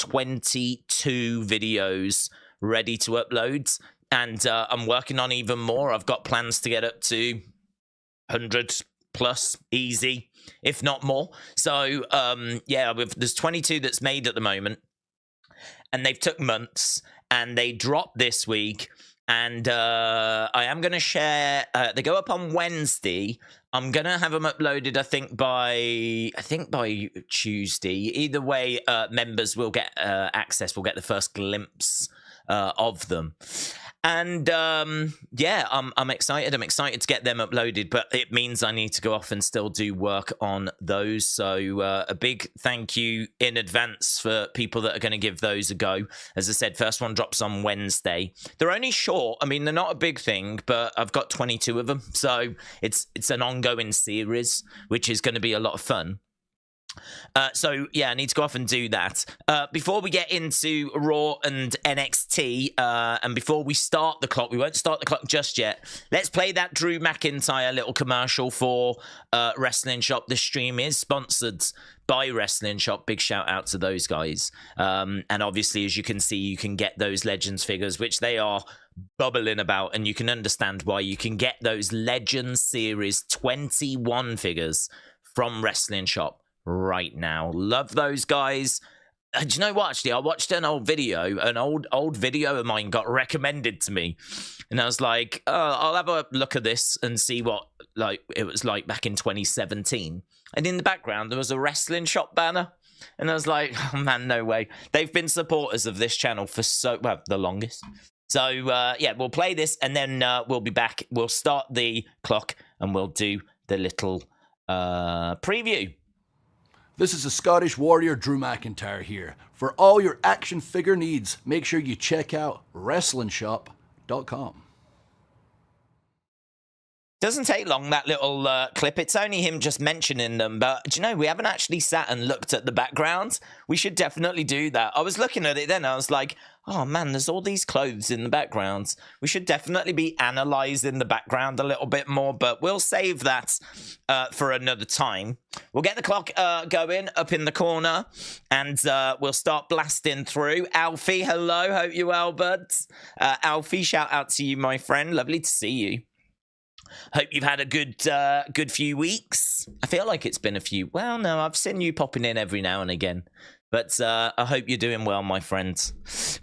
22 videos ready to upload, and I'm working on even more. I've got plans to get up to 100 plus, easy, if not more. So, yeah, there's 22 that's made at the moment, and they've took months, and they dropped this week. And I am going to share, they go up on Wednesday. I'm going to have them uploaded, I think by Tuesday. Either way, members will get access, will get the first glimpse of them. And yeah, I'm excited. I'm excited to get them uploaded, but it means I need to go off and still do work on those. So a big thank you in advance for people that are going to give those a go. As I said, first one drops on Wednesday. They're only short. I mean, they're not a big thing, but I've got 22 of them. So it's an ongoing series, which is going to be a lot of fun. So yeah, I need to go off and do that. Before we get into Raw and NXT, and before we start the clock, we won't start the clock just yet. Let's play that Drew McIntyre little commercial for Wrestling Shop. The stream is sponsored by Wrestling Shop. Big shout out to those guys. And obviously, as you can see, you can get those Legends figures, which they are bubbling about, and you can understand why. You can get those Legends Series 21 figures from Wrestling Shop right now. Love those guys. Do you know what, actually, I watched an old video of mine got recommended to me, and I was like, I'll have a look at this and see what it was like back in 2017. And in the background there was a Wrestling Shop banner, and I was like, oh man, no way. They've been supporters of this channel for the longest. So yeah, we'll play this, and then we'll be back. We'll start the clock, and we'll do the little preview. This is the Scottish Warrior Drew McIntyre here. For all your action figure needs, make sure you check out WrestlingShop.com. Doesn't take long, that little clip. It's only him just mentioning them. But do you know, we haven't actually sat and looked at the background. We should definitely do that. I was looking at it then. I was like, oh man, there's all these clothes in the background. We should definitely be analysing the background a little bit more. But we'll save that for another time. We'll get the clock going up in the corner. And we'll start blasting through. Alfie, hello. Hope you're well, bud. Alfie, shout out to you, my friend. Lovely to see you. Hope you've had a good few weeks. I feel like it's been a few. Well, no, I've seen you popping in every now and again. But I hope you're doing well, my friends.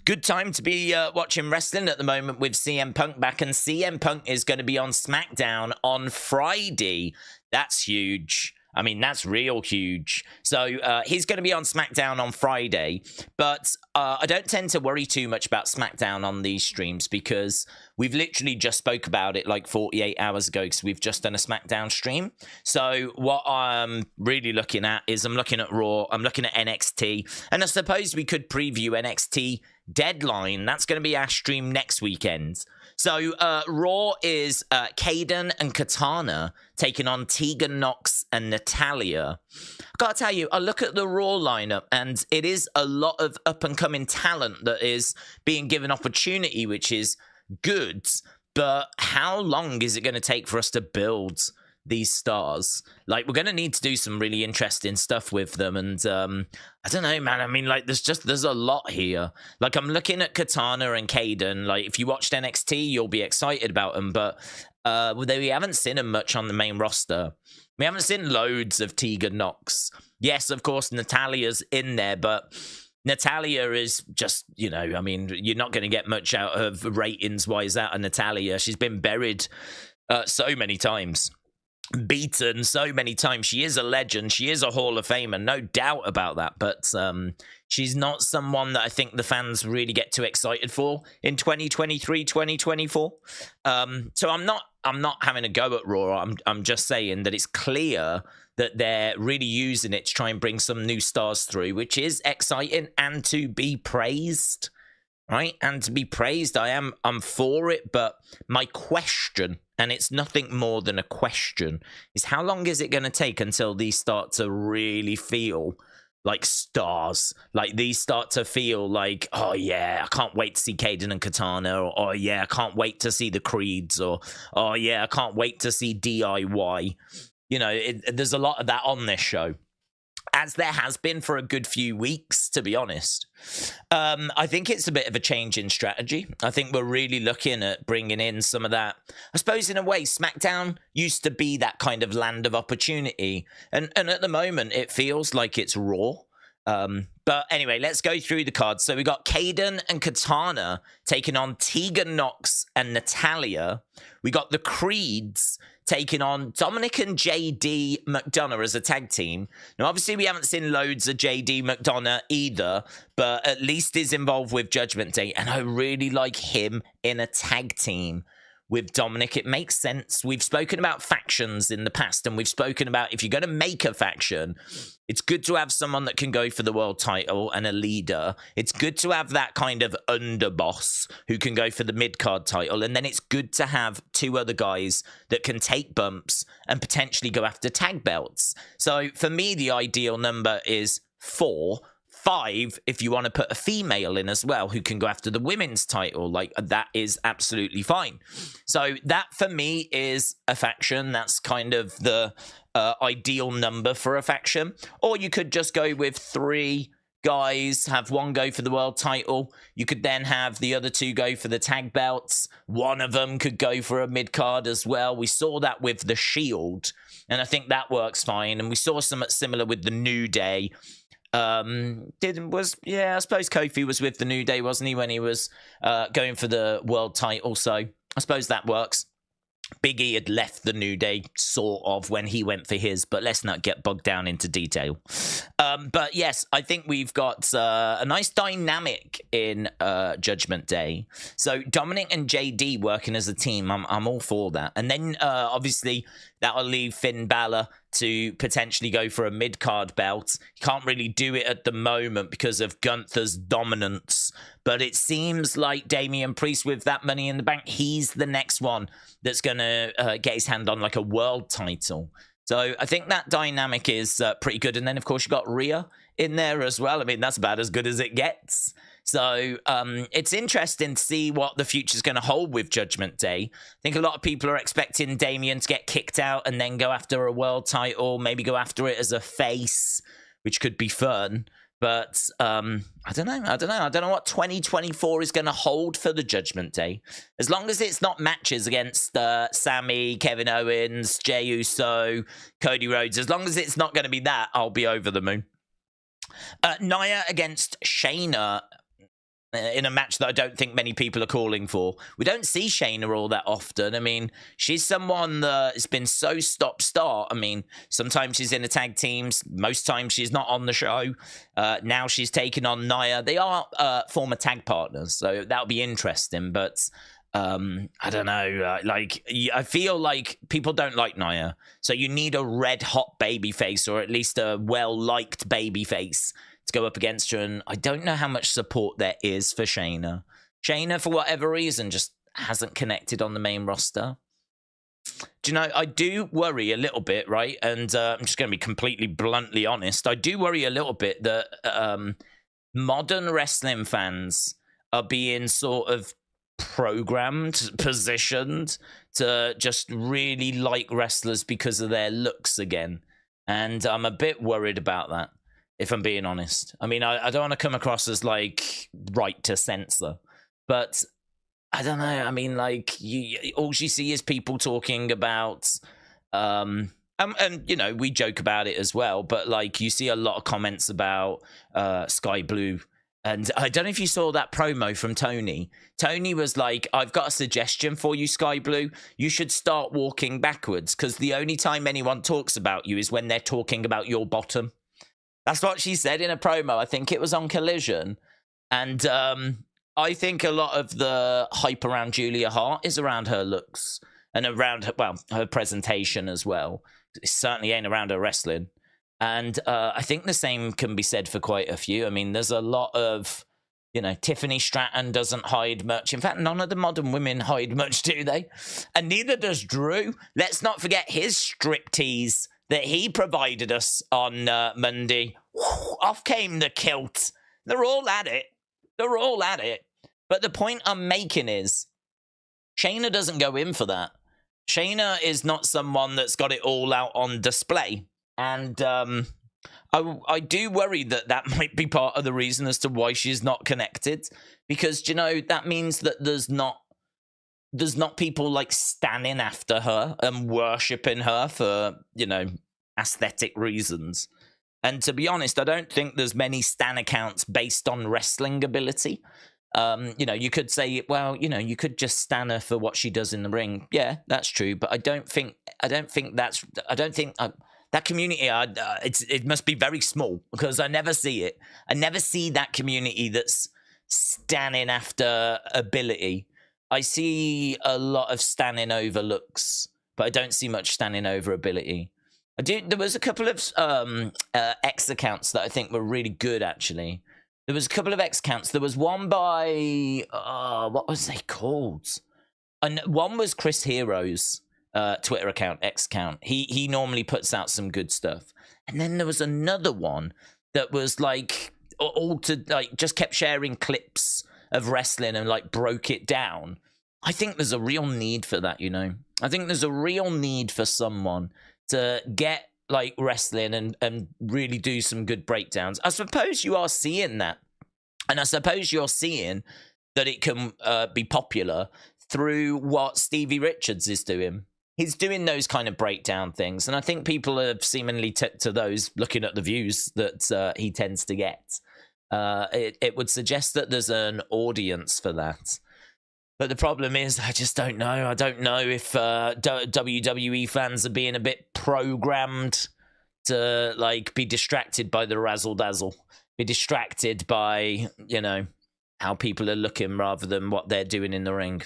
Good time to be watching wrestling at the moment with CM Punk back. And CM Punk is going to be on SmackDown on Friday. That's huge. I mean, that's real huge. So he's going to be on SmackDown on Friday. But I don't tend to worry too much about SmackDown on these streams, because we've literally just spoke about it like 48 hours ago, because we've just done a SmackDown stream. So what I'm really looking at is I'm looking at Raw, I'm looking at NXT, and I suppose we could preview NXT Deadline. That's going to be our stream next weekend. So Raw is Kaden and Katana taking on Tegan Nox and Natalya. I gotta tell you, I look at the Raw lineup, and it is a lot of up-and-coming talent that is being given opportunity, which is good. But how long is it going to take for us to build these stars? Like, we're going to need to do some really interesting stuff with them. And I don't know, man. I mean, like, there's a lot here. Like, I'm looking at Katana and Kaden. Like, if you watched NXT, you'll be excited about them. But we haven't seen them much on the main roster. We haven't seen loads of Tegan Nox. Yes, of course, Natalya's in there, but Natalya is just, you know, I mean, you're not going to get much out of ratings-wise out of Natalya. She's been buried so many times, beaten so many times. She is a legend. She is a Hall of Famer, no doubt about that. But she's not someone that I think the fans really get too excited for in 2023, 2024. So I'm not having a go at Raw. I'm just saying that it's clear that they're really using it to try and bring some new stars through, which is exciting and to be praised, right? And to be praised, I'm for it. But my question, and it's nothing more than a question, is how long is it going to take until these start to really feel like stars? Like, these start to feel like, oh yeah, I can't wait to see Kaden and Katana, or oh yeah, I can't wait to see the Creeds, or oh yeah, I can't wait to see DIY. You know, there's a lot of that on this show. as there has been for a good few weeks, to be honest. I think it's a bit of a change in strategy. I think we're really looking at bringing in some of that. I suppose in a way, SmackDown used to be that kind of land of opportunity. And at the moment, it feels like it's Raw. But anyway, let's go through the cards. So we got Kaden and Katana taking on Tegan Nox and Natalia. We got the Creeds taking on Dominic and JD McDonough as a tag team. Now, obviously, we haven't seen loads of JD McDonough either, but at least he's involved with Judgment Day, and I really like him in a tag team with Dominic. It makes sense. We've spoken about factions in the past, and we've spoken about if you're going to make a faction, it's good to have someone that can go for the world title and a leader. It's good to have that kind of underboss who can go for the mid-card title, and then it's good to have two other guys that can take bumps and potentially go after tag belts. So for me, the ideal number is 4. 5 if you want to put a female in as well who can go after the women's title. Like, that is absolutely fine. So that for me is a faction. That's kind of the ideal number for a faction. Or you could just go with 3 guys, have one go for the world title. You could then have the other 2 go for the tag belts. One of them could go for a mid-card as well. We saw that with the Shield, and I think that works fine. And we saw something similar with the New Day. I suppose Kofi was with the New Day, wasn't he, when he was going for the world title? So I suppose that works. Big E had left the New Day, sort of, when he went for his, but let's not get bogged down into detail. But yes, I think we've got a nice dynamic in Judgment Day. So Dominic and JD working as a team, I'm all for that. And then obviously that'll leave Finn Balor to potentially go for a mid-card belt. He can't really do it at the moment because of Gunther's dominance, but it seems like Damian Priest, with that Money in the Bank, he's the next one that's going to get his hand on like a world title. So I think that dynamic is pretty good. And then, of course, you got Rhea in there as well. I mean, that's about as good as it gets. So it's interesting to see what the future's going to hold with Judgment Day. I think a lot of people are expecting Damian to get kicked out and then go after a world title, maybe go after it as a face, which could be fun. But I don't know. I don't know what 2024 is going to hold for the Judgment Day. As long as it's not matches against Sammy, Kevin Owens, Jey Uso, Cody Rhodes, as long as it's not going to be that, I'll be over the moon. Nia against Shayna in a match that I don't think many people are calling for. We don't see Shayna all that often. I mean, she's someone that has been so stop-start. I mean, sometimes she's in the tag teams. Most times she's not on the show. Now she's taking on Nia. They are former tag partners, so that'll be interesting. But I don't know. I feel like people don't like Nia. So you need a red-hot babyface, or at least a well-liked babyface, to go up against her, and I don't know how much support there is for Shayna. Shayna, for whatever reason, just hasn't connected on the main roster. Do you know, I do worry a little bit, right? And I'm just going to be completely bluntly honest. I do worry a little bit that modern wrestling fans are being sort of programmed, positioned to just really like wrestlers because of their looks again. And I'm a bit worried about that, if I'm being honest. I mean, I don't want to come across as, like, right to censor, but I don't know. I mean, like, all you see is people talking about, and, you know, we joke about it as well, but, like, you see a lot of comments about Sky Blue. And I don't know if you saw that promo from Tony. Tony was like, I've got a suggestion for you, Sky Blue. You should start walking backwards, because the only time anyone talks about you is when they're talking about your bottom. That's what she said in a promo. I think it was on Collision. And I think a lot of the hype around Julia Hart is around her looks and around her, well, her presentation as well. It certainly ain't around her wrestling. And I think the same can be said for quite a few. I mean, there's a lot of, you know, Tiffany Stratton doesn't hide much. In fact, none of the modern women hide much, do they? And neither does Drew. Let's not forget his striptease that he provided us on Monday. Off came the kilt. They're all at it. They're all at it. But the point I'm making is, Shayna doesn't go in for that. Shayna is not someone that's got it all out on display. And I do worry that might be part of the reason as to why she's not connected, because that means that there's not people like standing after her and worshipping her for aesthetic reasons. And to be honest, I don't think there's many stan accounts based on wrestling ability. You could say, well, you could just stan her for what she does in the ring. Yeah, that's true, but I don't think that community. It must be very small, because I never see it. I never see that community that's standing after ability. I see a lot of standing over looks, but I don't see much standing over ability. There was a couple of X accounts that I think were really good, actually. There was a couple of X accounts. There was one by what was they called? And one was Chris Hero's Twitter account, X account. He normally puts out some good stuff. And then there was another one that was like just kept sharing clips of wrestling and like broke it down. I think there's a real need for that, I think there's a real need for someone to get like wrestling and really do some good breakdowns. I suppose you are seeing that. And I suppose you're seeing that it can be popular through what Stevie Richards is doing. He's doing those kind of breakdown things. And I think people have seemingly tipped to those, looking at the views that he tends to get. It would suggest that there's an audience for that. But the problem is, I just don't know. I don't know if WWE fans are being a bit programmed to like be distracted by the razzle dazzle, be distracted by how people are looking rather than what they're doing in the ring.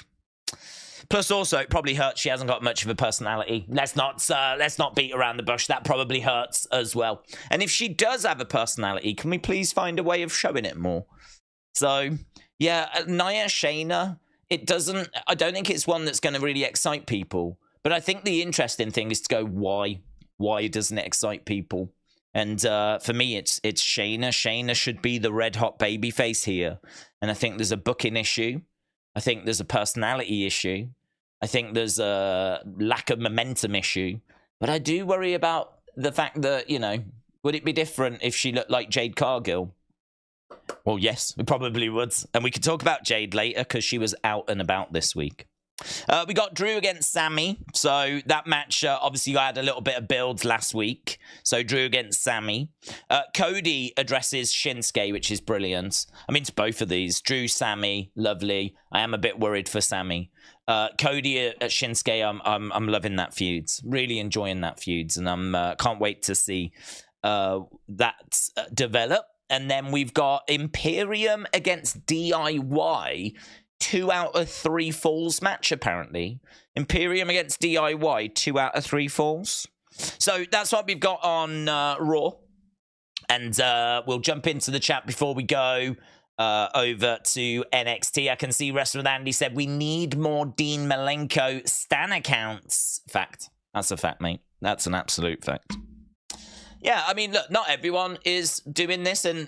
Plus, also, it probably hurts. She hasn't got much of a personality. Let's not beat around the bush. That probably hurts as well. And if she does have a personality, can we please find a way of showing it more? So, yeah, Nia Shayna. I don't think it's one that's going to really excite people. But I think the interesting thing is to go, why? Why doesn't it excite people? And for me, it's Shayna. Shayna should be the red hot babyface here. And I think there's a booking issue. I think there's a personality issue. I think there's a lack of momentum issue. But I do worry about the fact that, would it be different if she looked like Jade Cargill? Well, yes, we probably would. And we could talk about Jade later because she was out and about this week. We got Drew against Sammy. So that match, obviously, I had a little bit of build last week. So Drew against Sammy. Cody addresses Shinsuke, which is brilliant. I mean, it's both of these. Drew, Sammy, lovely. I am a bit worried for Sammy. Cody at Shinsuke, I'm loving that feud. Really enjoying that feud. And I can't wait to see that develop. And then we've got Imperium against DIY. 2 out of 3 falls match, apparently. Imperium against DIY, 2 out of 3 falls. So that's what we've got on Raw. And we'll jump into the chat before we go over to NXT. I can see Wrestling with Andy said, we need more Dean Malenko stan accounts. Fact. That's a fact, mate. That's an absolute fact. Yeah, I mean, look, not everyone is doing this, and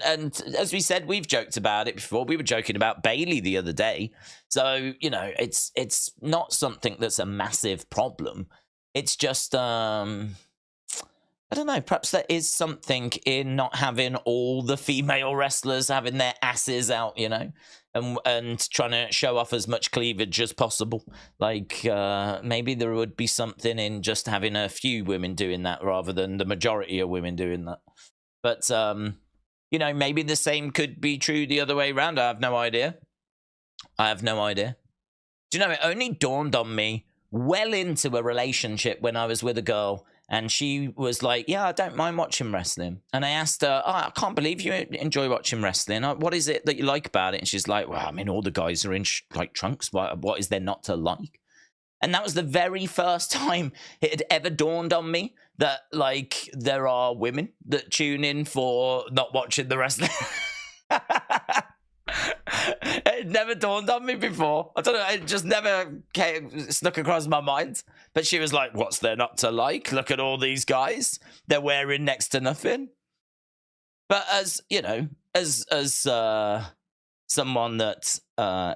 as we said, we've joked about it before. We were joking about Bayley the other day, so it's not something that's a massive problem. It's just I don't know. Perhaps there is something in not having all the female wrestlers having their asses out, and trying to show off as much cleavage as possible. Like, maybe there would be something in just having a few women doing that rather than the majority of women doing that. But, maybe the same could be true the other way around. I have no idea. Do you know, it only dawned on me well into a relationship when I was with a girl. And she was like, yeah, I don't mind watching wrestling. And I asked her, I can't believe you enjoy watching wrestling. What is it that you like about it? And she's like, well, I mean, all the guys are in trunks. What is there not to like? And that was the very first time it had ever dawned on me that, like, there are women that tune in for not watching the wrestling. It never dawned on me before. I don't know. It just never snuck across my mind. But she was like, what's there not to like? Look at all these guys. They're wearing next to nothing. But as, as someone that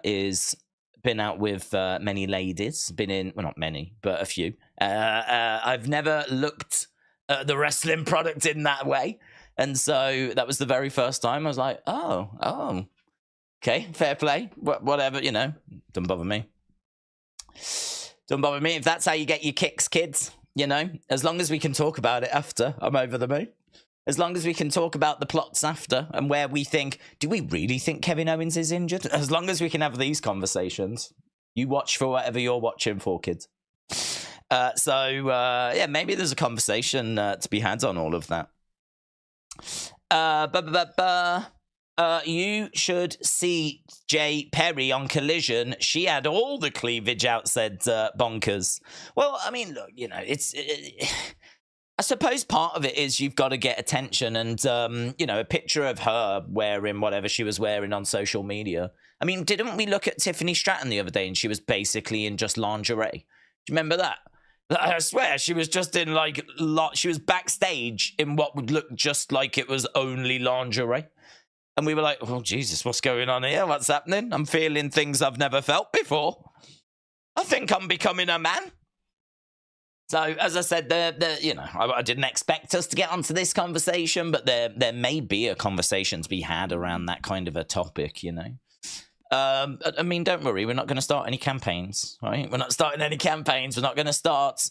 is been out with many ladies, been in, well, not many, but a few. I've never looked at the wrestling product in that way. And so that was the very first time I was like, oh, okay, fair play, whatever, you know, don't bother me. Don't bother me. If that's how you get your kicks, kids, you know, as long as we can talk about it after, I'm over the moon. As long as we can talk about the plots after and where we think, do we really think Kevin Owens is injured? As long as we can have these conversations, you watch for whatever you're watching for, kids. Yeah, maybe there's a conversation to be had on all of that. You should see Jay Perry on Collision. She had all the cleavage out, said Bonkers. Well, I mean, look, you know, I suppose part of it is you've got to get attention, and you know, a picture of her wearing whatever she was wearing on social media. I mean, didn't we look at Tiffany Stratton the other day and she was basically in just lingerie? Do you remember that? I swear she was just in she was backstage in what would look just like it was only lingerie. And we were like, oh, Jesus, what's going on here? What's happening? I'm feeling things I've never felt before. I think I'm becoming a man. So, as I said, you know, I didn't expect us to get onto this conversation, but there may be a conversation to be had around that kind of a topic, you know. I mean, don't worry, we're not going to start any campaigns, right? We're not starting any campaigns. We're not going to start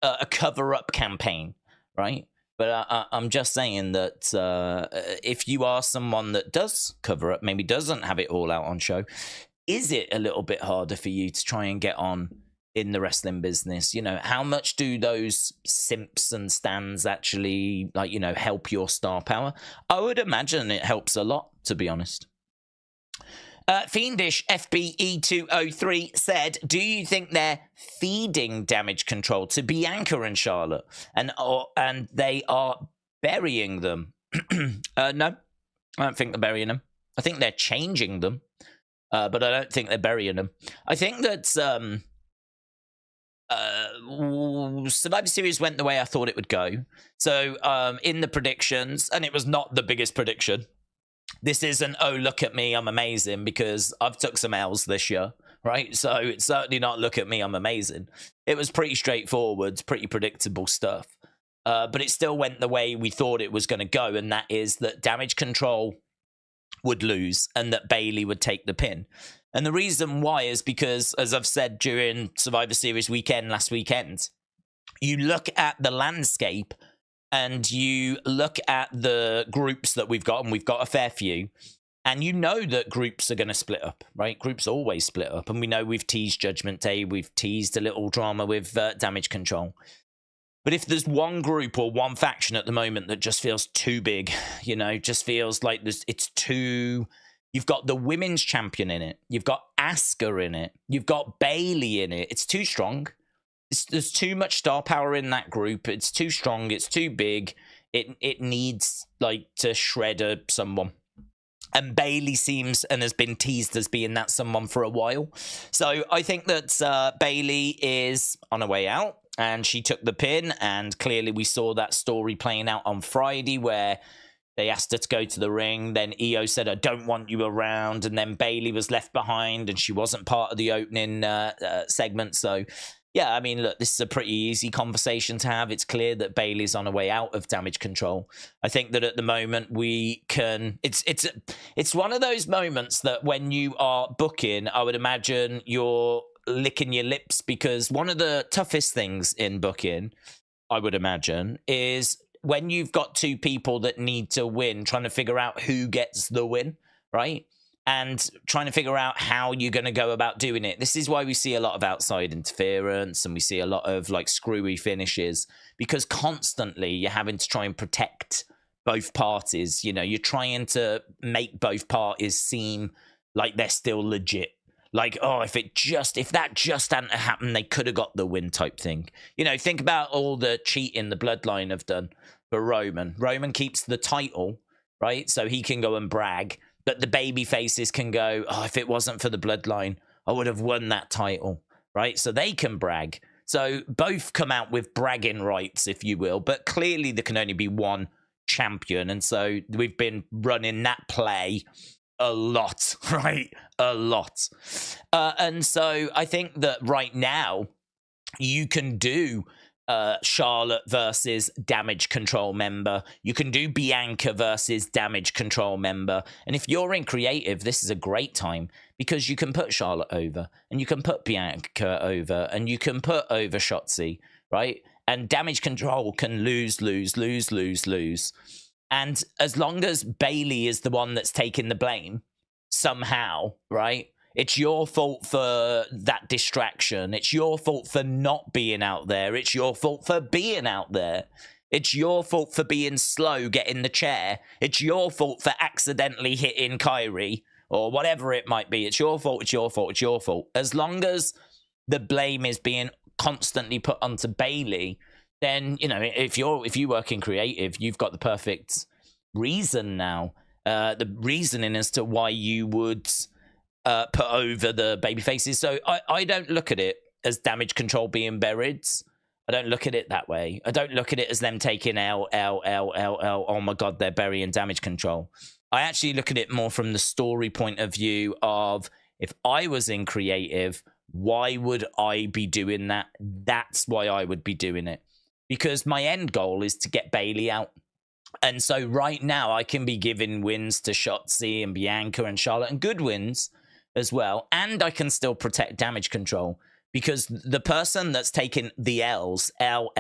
a cover-up campaign, right? But I'm just saying that if you are someone that does cover up, maybe doesn't have it all out on show, is it a little bit harder for you to try and get on in the wrestling business? You know, how much do those simps and stands actually, like, you know, help your star power? I would imagine it helps a lot, to be honest. Fiendish FBE203 said, do you think they're feeding Damage Control to Bianca and Charlotte and they are burying them? No, I don't think they're burying them. I think they're changing them, but I don't think they're burying them. I think that Survivor Series went the way I thought it would go. So in the predictions, and it was not the biggest prediction, this isn't, oh, look at me, I'm amazing, because I've took some L's this year, right? So it's certainly not, look at me, I'm amazing. It was pretty straightforward, pretty predictable stuff. But it still went the way we thought it was going to go, and that is that Damage Control would lose and that Bayley would take the pin. And the reason why is because, as I've said during Survivor Series weekend last weekend, you look at the landscape and you look at the groups that we've got, and we've got a fair few, and you know that groups are going to split up, right? Groups always split up, and we know we've teased Judgment Day, we've teased a little drama with Damage Control. But if there's one group or one faction at the moment that just feels too big, you know, just feels like it's too... You've got the women's champion in it, you've got Asuka in it, you've got Bayley in it. It's too strong. There's too much star power in that group. It's too strong. It's too big. It needs, like, to shred someone. And Bayley seems and has been teased as being that someone for a while. So I think that Bayley is on her way out, and she took the pin. And clearly we saw that story playing out on Friday where they asked her to go to the ring. Then Io said, I don't want you around. And then Bayley was left behind, and she wasn't part of the opening segment. So... yeah, I mean, look, this is a pretty easy conversation to have. It's clear that Bayley's on her way out of Damage Control. I think that at the moment we can... It's one of those moments that when you are booking, I would imagine you're licking your lips, because one of the toughest things in booking, I would imagine, is when you've got two people that need to win, trying to figure out who gets the win, right? And trying to figure out how you're going to go about doing it. This is why we see a lot of outside interference, and we see a lot of, like, screwy finishes, because constantly you're having to try and protect both parties. You know, you're trying to make both parties seem like they're still legit. Like, oh, if that just hadn't happened, they could have got the win type thing. You know, think about all the cheating the Bloodline have done for Roman. Roman keeps the title, right? So he can go and brag. But the baby faces can go, oh, if it wasn't for the Bloodline, I would have won that title, right? So they can brag. So both come out with bragging rights, if you will. But clearly there can only be one champion. And so we've been running that play a lot, right? A lot. And so I think that right now you can do Charlotte versus Damage Control member. You can do Bianca versus Damage Control member. And if you're in creative, this is a great time because you can put Charlotte over and you can put Bianca over and you can put over Shotzi, right? And Damage Control can lose. And as long as Bayley is the one that's taking the blame somehow, right? It's your fault for that distraction. It's your fault for not being out there. It's your fault for being out there. It's your fault for being slow getting the chair. It's your fault for accidentally hitting Kyrie or whatever it might be. It's your fault. It's your fault. It's your fault. As long as the blame is being constantly put onto Bayley, then, you know, if you work in creative, you've got the perfect reason now. The reasoning as to why you would put over the baby faces. So I don't look at it as Damage Control being buried. I don't look at it that way. I don't look at it as them taking L. Oh my God, they're burying Damage Control. I actually look at it more from the story point of view of, if I was in creative, why would I be doing that? That's why I would be doing it. Because my end goal is to get Bayley out. And so right now I can be giving wins to Shotzi and Bianca and Charlotte, and good wins as well. And I can still protect Damage Control because the person that's taking the L's, L,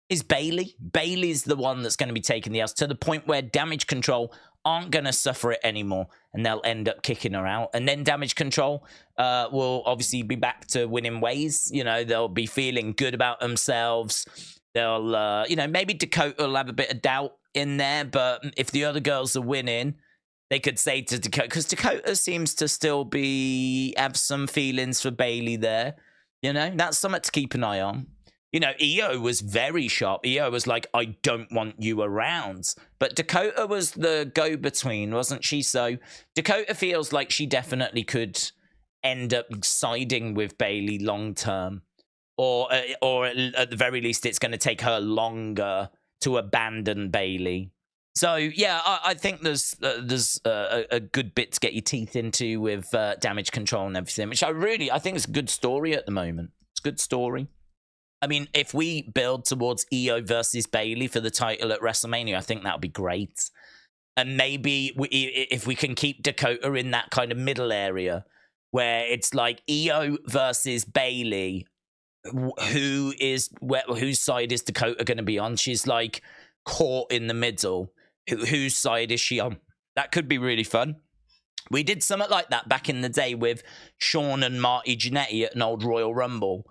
is Bayley. Bayley's the one that's going to be taking the L's to the point where Damage Control aren't going to suffer it anymore and they'll end up kicking her out. And then Damage Control will obviously be back to winning ways. You know, they'll be feeling good about themselves. They'll, you know, maybe Dakota will have a bit of doubt in there, but if the other girls are winning, they could say to Dakota, because Dakota seems to still have some feelings for Bayley there. You know, that's something to keep an eye on. You know, Io was very sharp. Io was like, I don't want you around. But Dakota was the go-between, wasn't she? So Dakota feels like she definitely could end up siding with Bayley long-term. Or at the very least, it's going to take her longer to abandon Bayley. So, yeah, I think there's a good bit to get your teeth into with Damage Control and everything, which I think is a good story at the moment. It's a good story. I mean, if we build towards Io versus Bayley for the title at WrestleMania, I think that would be great. And maybe if we can keep Dakota in that kind of middle area where it's like Io versus Bayley, whose side is Dakota going to be on? She's like caught in the middle. Whose side is she on? That could be really fun. We did something like that back in the day with Shawn and Marty Jannetty at an old Royal Rumble.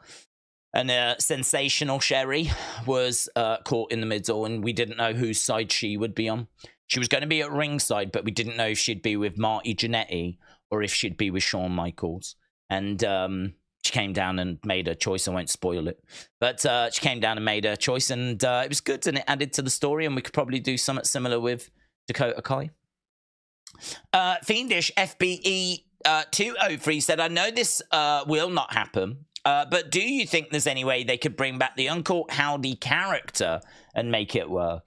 And Sensational Sherry was caught in the middle, and we didn't know whose side she would be on. She was going to be at ringside, but we didn't know if she'd be with Marty Jannetty or if she'd be with Shawn Michaels. And she came down and made a choice. I won't spoil it. But she came down and made a choice, and it was good, and it added to the story, and we could probably do something similar with Dakota Kai. Fiendish FBE 203 said, I know this will not happen, but do you think there's any way they could bring back the Uncle Howdy character and make it work?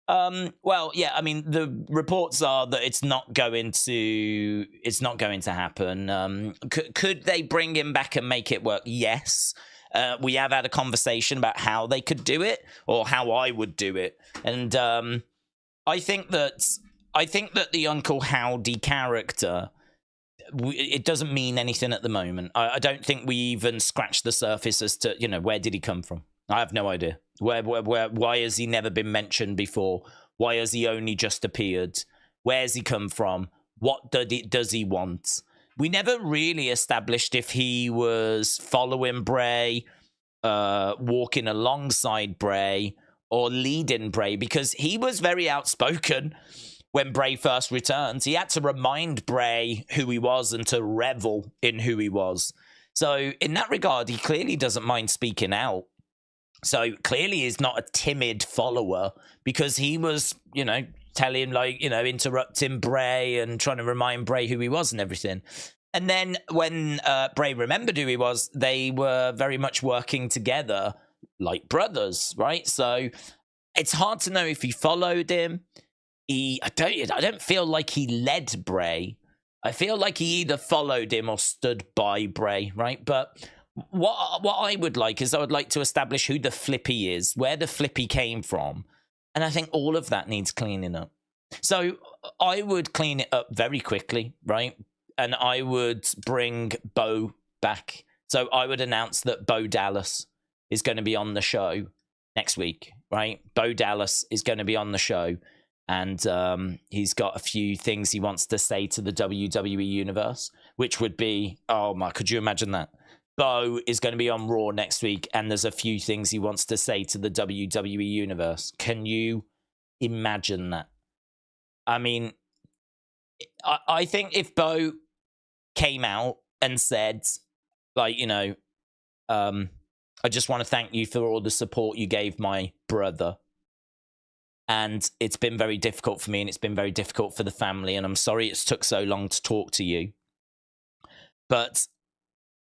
Well, yeah, I mean, the reports are that it's not going to happen. Could they bring him back and make it work? Yes. We have had a conversation about how they could do it or how I would do it. And I think that the Uncle Howdy character, it doesn't mean anything at the moment. I don't think we even scratched the surface as to, you know, where did he come from? I have no idea. Why has he never been mentioned before? Why has he only just appeared? Where's he come from? What does he want? We never really established if he was following Bray, walking alongside Bray, or leading Bray, because he was very outspoken when Bray first returns. He had to remind Bray who he was and to revel in who he was. So in that regard, he clearly doesn't mind speaking out. So clearly he's not a timid follower, because he was, you know, telling, like, you know, interrupting Bray and trying to remind Bray who he was and everything. And then when Bray remembered who he was, they were very much working together like brothers, right? So it's hard to know if he followed him. I don't feel like he led Bray. I feel like he either followed him or stood by Bray, right? But what I would like is I would like to establish who the Flippy is, where the Flippy came from, and I think all of that needs cleaning up. So I would clean it up very quickly, right? And I would bring Bo back. So I would announce that Bo Dallas is going to be on the show next week, right? Bo Dallas is going to be on the show, and he's got a few things he wants to say to the WWE Universe, which would be, oh my, could you imagine that? Bo is going to be on Raw next week, and there's a few things he wants to say to the WWE Universe. Can you imagine that? I mean, I think if Bo came out and said, like, you know, I just want to thank you for all the support you gave my brother. And it's been very difficult for me, and it's been very difficult for the family, and I'm sorry it's took so long to talk to you. But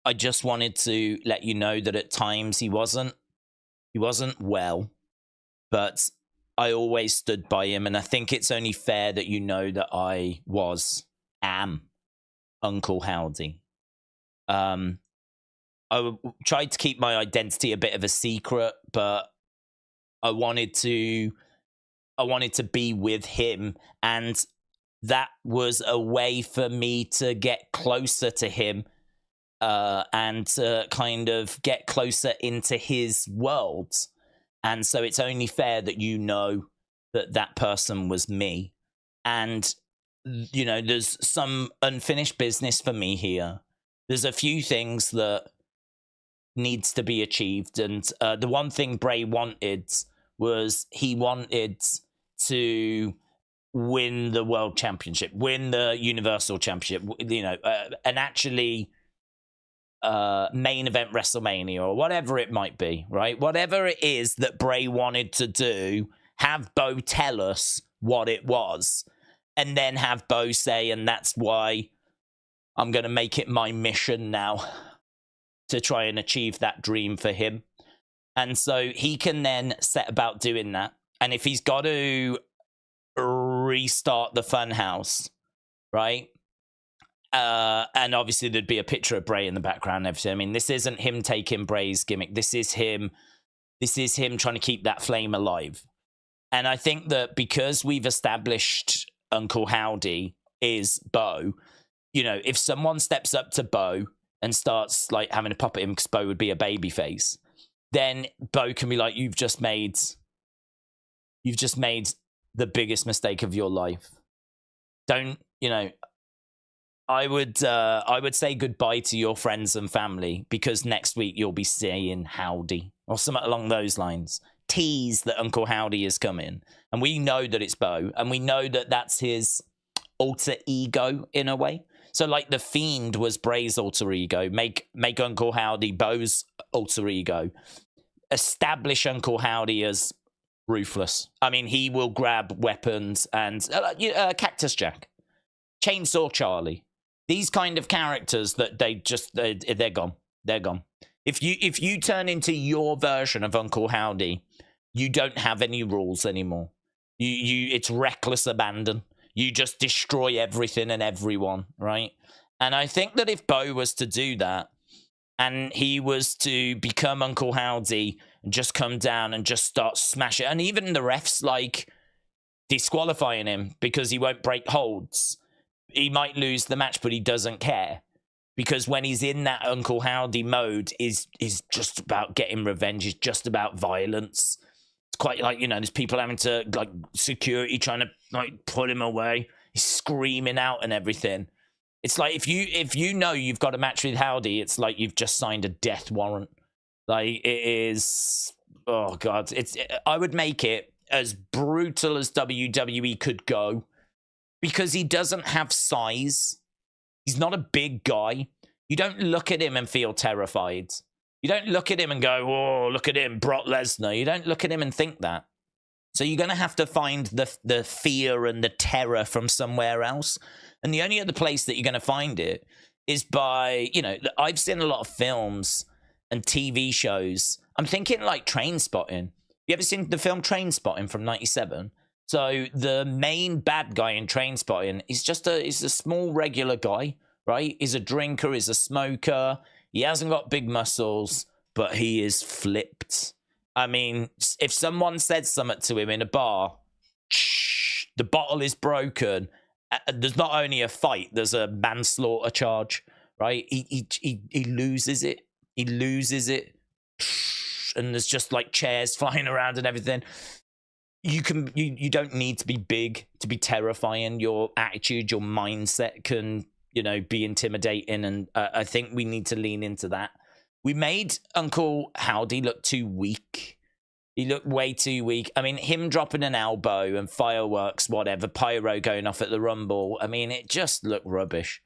I just wanted to let you know that at times he wasn't well, but I always stood by him, and I think it's only fair that you know that I am Uncle Howdy. I tried to keep my identity a bit of a secret, but I wanted to be with him, and that was a way for me to get closer to him, and to kind of get closer into his world. And so it's only fair that you know that that person was me. And, you know, there's some unfinished business for me here. There's a few things that needs to be achieved. And the one thing Bray wanted was he wanted to win the World Championship, win the Universal Championship, you know, and actually main event WrestleMania or whatever it might be, right? Whatever it is that Bray wanted to do, have Bo tell us what it was, and then have Bo say, and that's why I'm going to make it my mission now to try and achieve that dream for him. And so he can then set about doing that. And if he's got to restart the Funhouse, right? And obviously there'd be a picture of Bray in the background and everything. I mean, this isn't him taking Bray's gimmick. This is him trying to keep that flame alive. And I think that because we've established Uncle Howdy is Bo, you know, if someone steps up to Bo and starts like having a pop at him because Bo would be a baby face, then Bo can be like, you've just made the biggest mistake of your life. Don't, you know, I would say goodbye to your friends and family because next week you'll be saying howdy or something along those lines. Tease that Uncle Howdy is coming. And we know that it's Bo, and we know that that's his alter ego in a way. So like the Fiend was Bray's alter ego, make Uncle Howdy Bo's alter ego. Establish Uncle Howdy as ruthless. I mean, he will grab weapons and Cactus Jack, Chainsaw Charlie. These kind of characters that they're gone. They're gone. If you turn into your version of Uncle Howdy, you don't have any rules anymore. It's reckless abandon. You just destroy everything and everyone, right? And I think that if Bo was to do that, and he was to become Uncle Howdy and just come down and just start smashing, and even the refs like disqualifying him because he won't break holds, he might lose the match, but he doesn't care. Because when he's in that Uncle Howdy mode, is just about getting revenge, is just about violence. It's quite like, you know, there's people having to, like, security trying to, like, pull him away. He's screaming out and everything. It's like, if you know you've got a match with Howdy, it's like you've just signed a death warrant. Like, it is, oh, God. I would make it as brutal as WWE could go. Because he doesn't have size. He's not a big guy. You don't look at him and feel terrified. You don't look at him and go, oh, look at him, Brock Lesnar. You don't look at him and think that. So you're going to have to find the fear and the terror from somewhere else. And the only other place that you're going to find it is by, you know, I've seen a lot of films and TV shows. I'm thinking like Trainspotting. You ever seen the film Trainspotting from 97? So the main bad guy in Trainspotting is just he's a small regular guy, right? He's a drinker, he's a smoker, He hasn't got big muscles, but he is flipped. I mean, if someone said something to him in a bar, the bottle is broken. There's not only a fight, there's a manslaughter charge, right? He loses it. He loses it. And there's just like chairs flying around and everything. You don't need to be big to be terrifying. Your attitude, your mindset can, be intimidating. And I think we need to lean into that. We made Uncle Howdy look too weak. He looked way too weak. I mean, him dropping an elbow and fireworks, whatever, pyro going off at the Rumble. I mean, it just looked rubbish.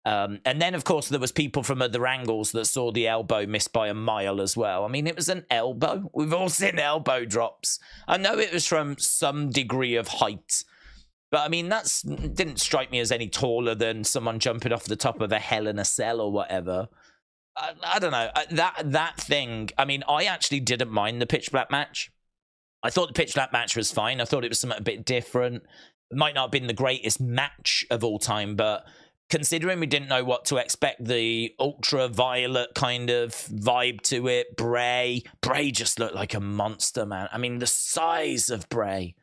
And then, of course, there was people from other angles that saw the elbow missed by a mile as well. I mean, it was an elbow. We've all seen elbow drops. I know it was from some degree of height. But, I mean, didn't strike me as any taller than someone jumping off the top of a Hell in a Cell or whatever. I don't know. That thing, I mean, I actually didn't mind the pitch black match. I thought the pitch black match was fine. I thought it was something a bit different. It might not have been the greatest match of all time, but considering we didn't know what to expect, the ultraviolet kind of vibe to it, Bray just looked like a monster, man. I mean, the size of Bray.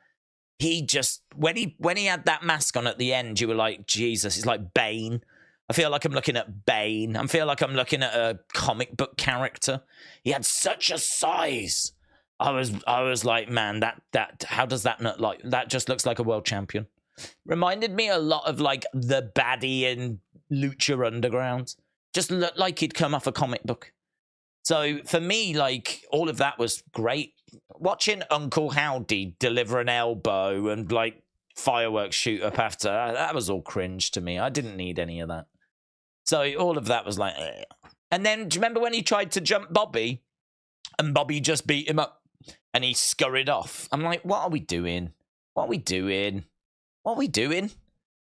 He just, when he had that mask on at the end, you were like, Jesus, it's like Bane. I feel like I'm looking at Bane. I feel like I'm looking at a comic book character. He had such a size. I was like, man, that how does that not like that just looks like a world champion. Reminded me a lot of like the baddie in Lucha Underground. Just looked like he'd come off a comic book. So for me, like all of that was great. Watching Uncle Howdy deliver an elbow and like fireworks shoot up after, that was all cringe to me. I didn't need any of that. So all of that was like, eh. And then do you remember when he tried to jump Bobby and Bobby just beat him up and he scurried off? I'm like, what are we doing? What are we doing? What are we doing?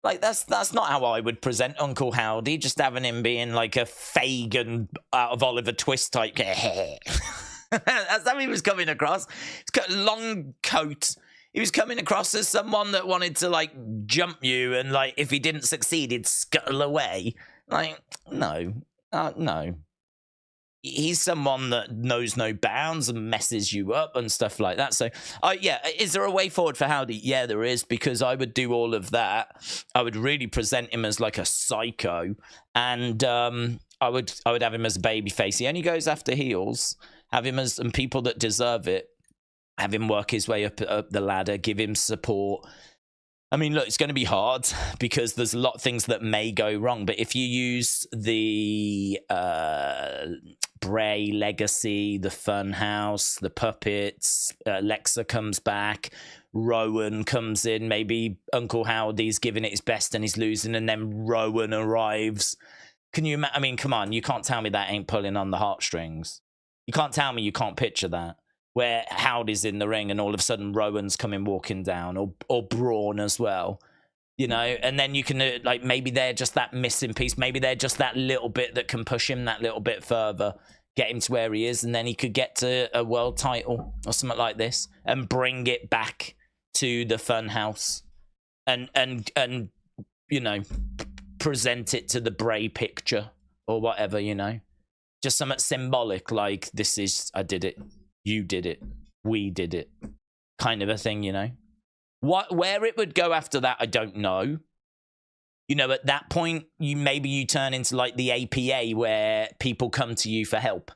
Like, that's not how I would present Uncle Howdy, just having him being like a Fagin out of Oliver Twist type. That's how he was coming across. He's got a long coat. He was coming across as someone that wanted to, like, jump you, and, like, if he didn't succeed, he'd scuttle away. Like, no. No. He's someone that knows no bounds and messes you up and stuff like that. So, yeah, is there a way forward for Howdy? Yeah, there is, because I would do all of that. I would really present him as, like, a psycho, and I would have him as a babyface. He only goes after heels. Have him as, and people that deserve it, have him work his way up the ladder, give him support. I mean, look, it's going to be hard because there's a lot of things that may go wrong. But if you use the Bray legacy, the Funhouse, the puppets, Lexa comes back, Rowan comes in, maybe Uncle Howdy's giving it his best and he's losing, and then Rowan arrives. Can you? I mean, come on, you can't tell me that ain't pulling on the heartstrings. You can't tell me you can't picture that, where Howdy's in the ring and all of a sudden Rowan's coming walking down, or Braun as well, and then you can, like, maybe they're just that missing piece. Maybe they're just that little bit that can push him that little bit further, get him to where he is, and then he could get to a world title or something like this and bring it back to the Funhouse and present it to the Bray picture or whatever, just something symbolic, like, this is, I did it. You did it. We did it. Kind of a thing, Where it would go after that, I don't know. At that point, you turn into like the APA where people come to you for help.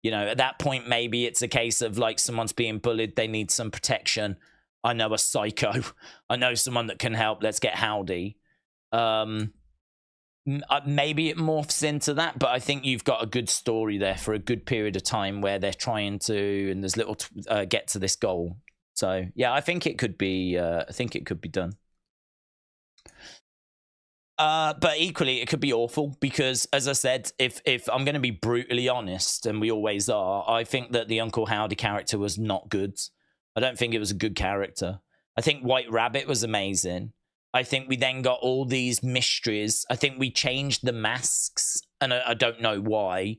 At that point, maybe it's a case of like someone's being bullied. They need some protection. I know a psycho. I know someone that can help. Let's get Howdy. Maybe it morphs into that, but I think you've got a good story there for a good period of time where they're trying to, and there's little get to this goal. So yeah, I think it could be. I think it could be done. But equally, it could be awful because, as I said, if I'm going to be brutally honest, and we always are, I think that the Uncle Howdy character was not good. I don't think it was a good character. I think White Rabbit was amazing. I think we then got all these mysteries. I think we changed the masks, and I don't know why.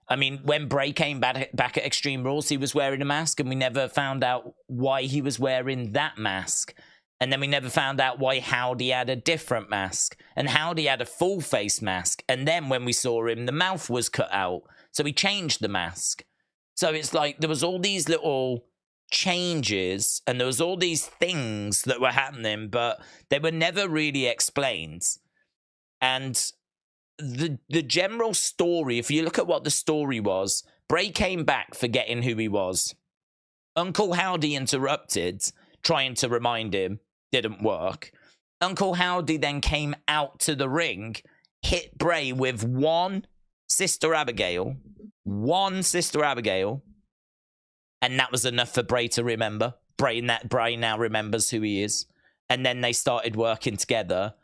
I mean, when Bray came back at Extreme Rules, he was wearing a mask, and we never found out why he was wearing that mask. And then we never found out why Howdy had a different mask. And Howdy had a full face mask. And then when we saw him, the mouth was cut out. So he changed the mask. So it's like there was all these little changes and there was all these things that were happening, but they were never really explained. And the general story, if you look at what the story was, Bray came back forgetting who he was. Uncle Howdy interrupted, trying to remind him, didn't work. Uncle Howdy then came out to the ring, hit Bray with one Sister Abigail, and that was enough for Bray to remember. Bray now remembers who he is. And then they started working together,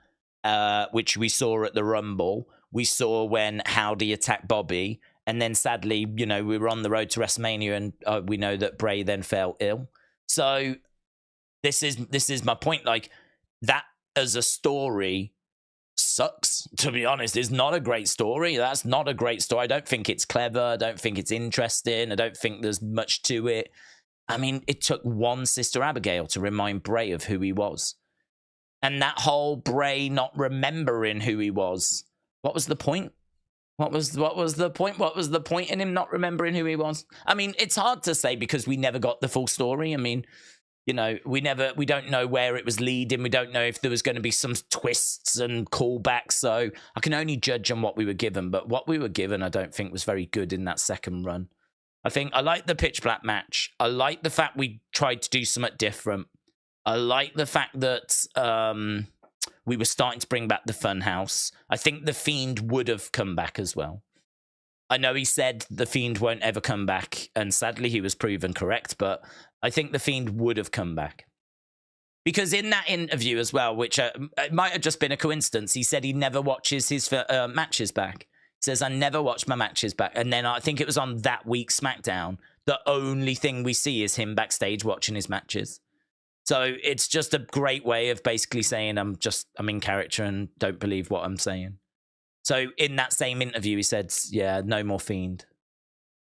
which we saw at the Rumble. We saw when Howdy attacked Bobby. And then sadly, we were on the road to WrestleMania, and we know that Bray then fell ill. So this is my point. Like, that as a story sucks, to be honest. It's not a great story. That's not a great story. I don't think it's clever. I don't think it's interesting. I don't think there's much to it. I mean, it took one Sister Abigail to remind Bray of who he was. And that whole Bray not remembering who he was, what was the point? What was the point? What was the point in him not remembering who he was? I mean, it's hard to say because we never got the full story. I mean, we don't know where it was leading. We don't know if there was going to be some twists and callbacks. So I can only judge on what we were given. But what we were given, I don't think was very good in that second run. I think I like the Pitch Black match. I like the fact we tried to do something different. I like the fact that we were starting to bring back the Funhouse. I think The Fiend would have come back as well. I know he said The Fiend won't ever come back, and sadly he was proven correct, but I think The Fiend would have come back. Because in that interview as well, which it might have just been a coincidence, he said he never watches his matches back. He says, I never watch my matches back. And then I think it was on that week's SmackDown, the only thing we see is him backstage watching his matches. So it's just a great way of basically saying I'm in character and don't believe what I'm saying. So in that same interview, he said, yeah, no more Fiend.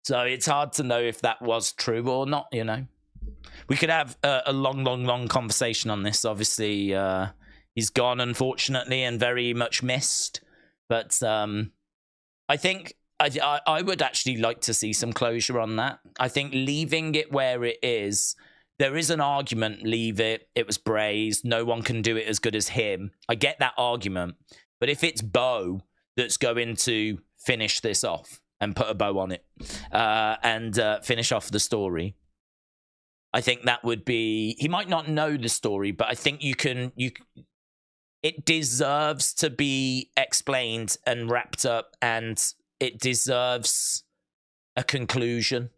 So it's hard to know if that was true or not, We could have a long conversation on this. Obviously, he's gone, unfortunately, and very much missed. But I think I would actually like to see some closure on that. I think leaving it where it is, there is an argument, leave it. It was Bray's. No one can do it as good as him. I get that argument. But if it's Bo that's going to finish this off and put a bow on it and finish off the story, I think that would be... He might not know the story, but I think it deserves to be explained and wrapped up, and it deserves a conclusion.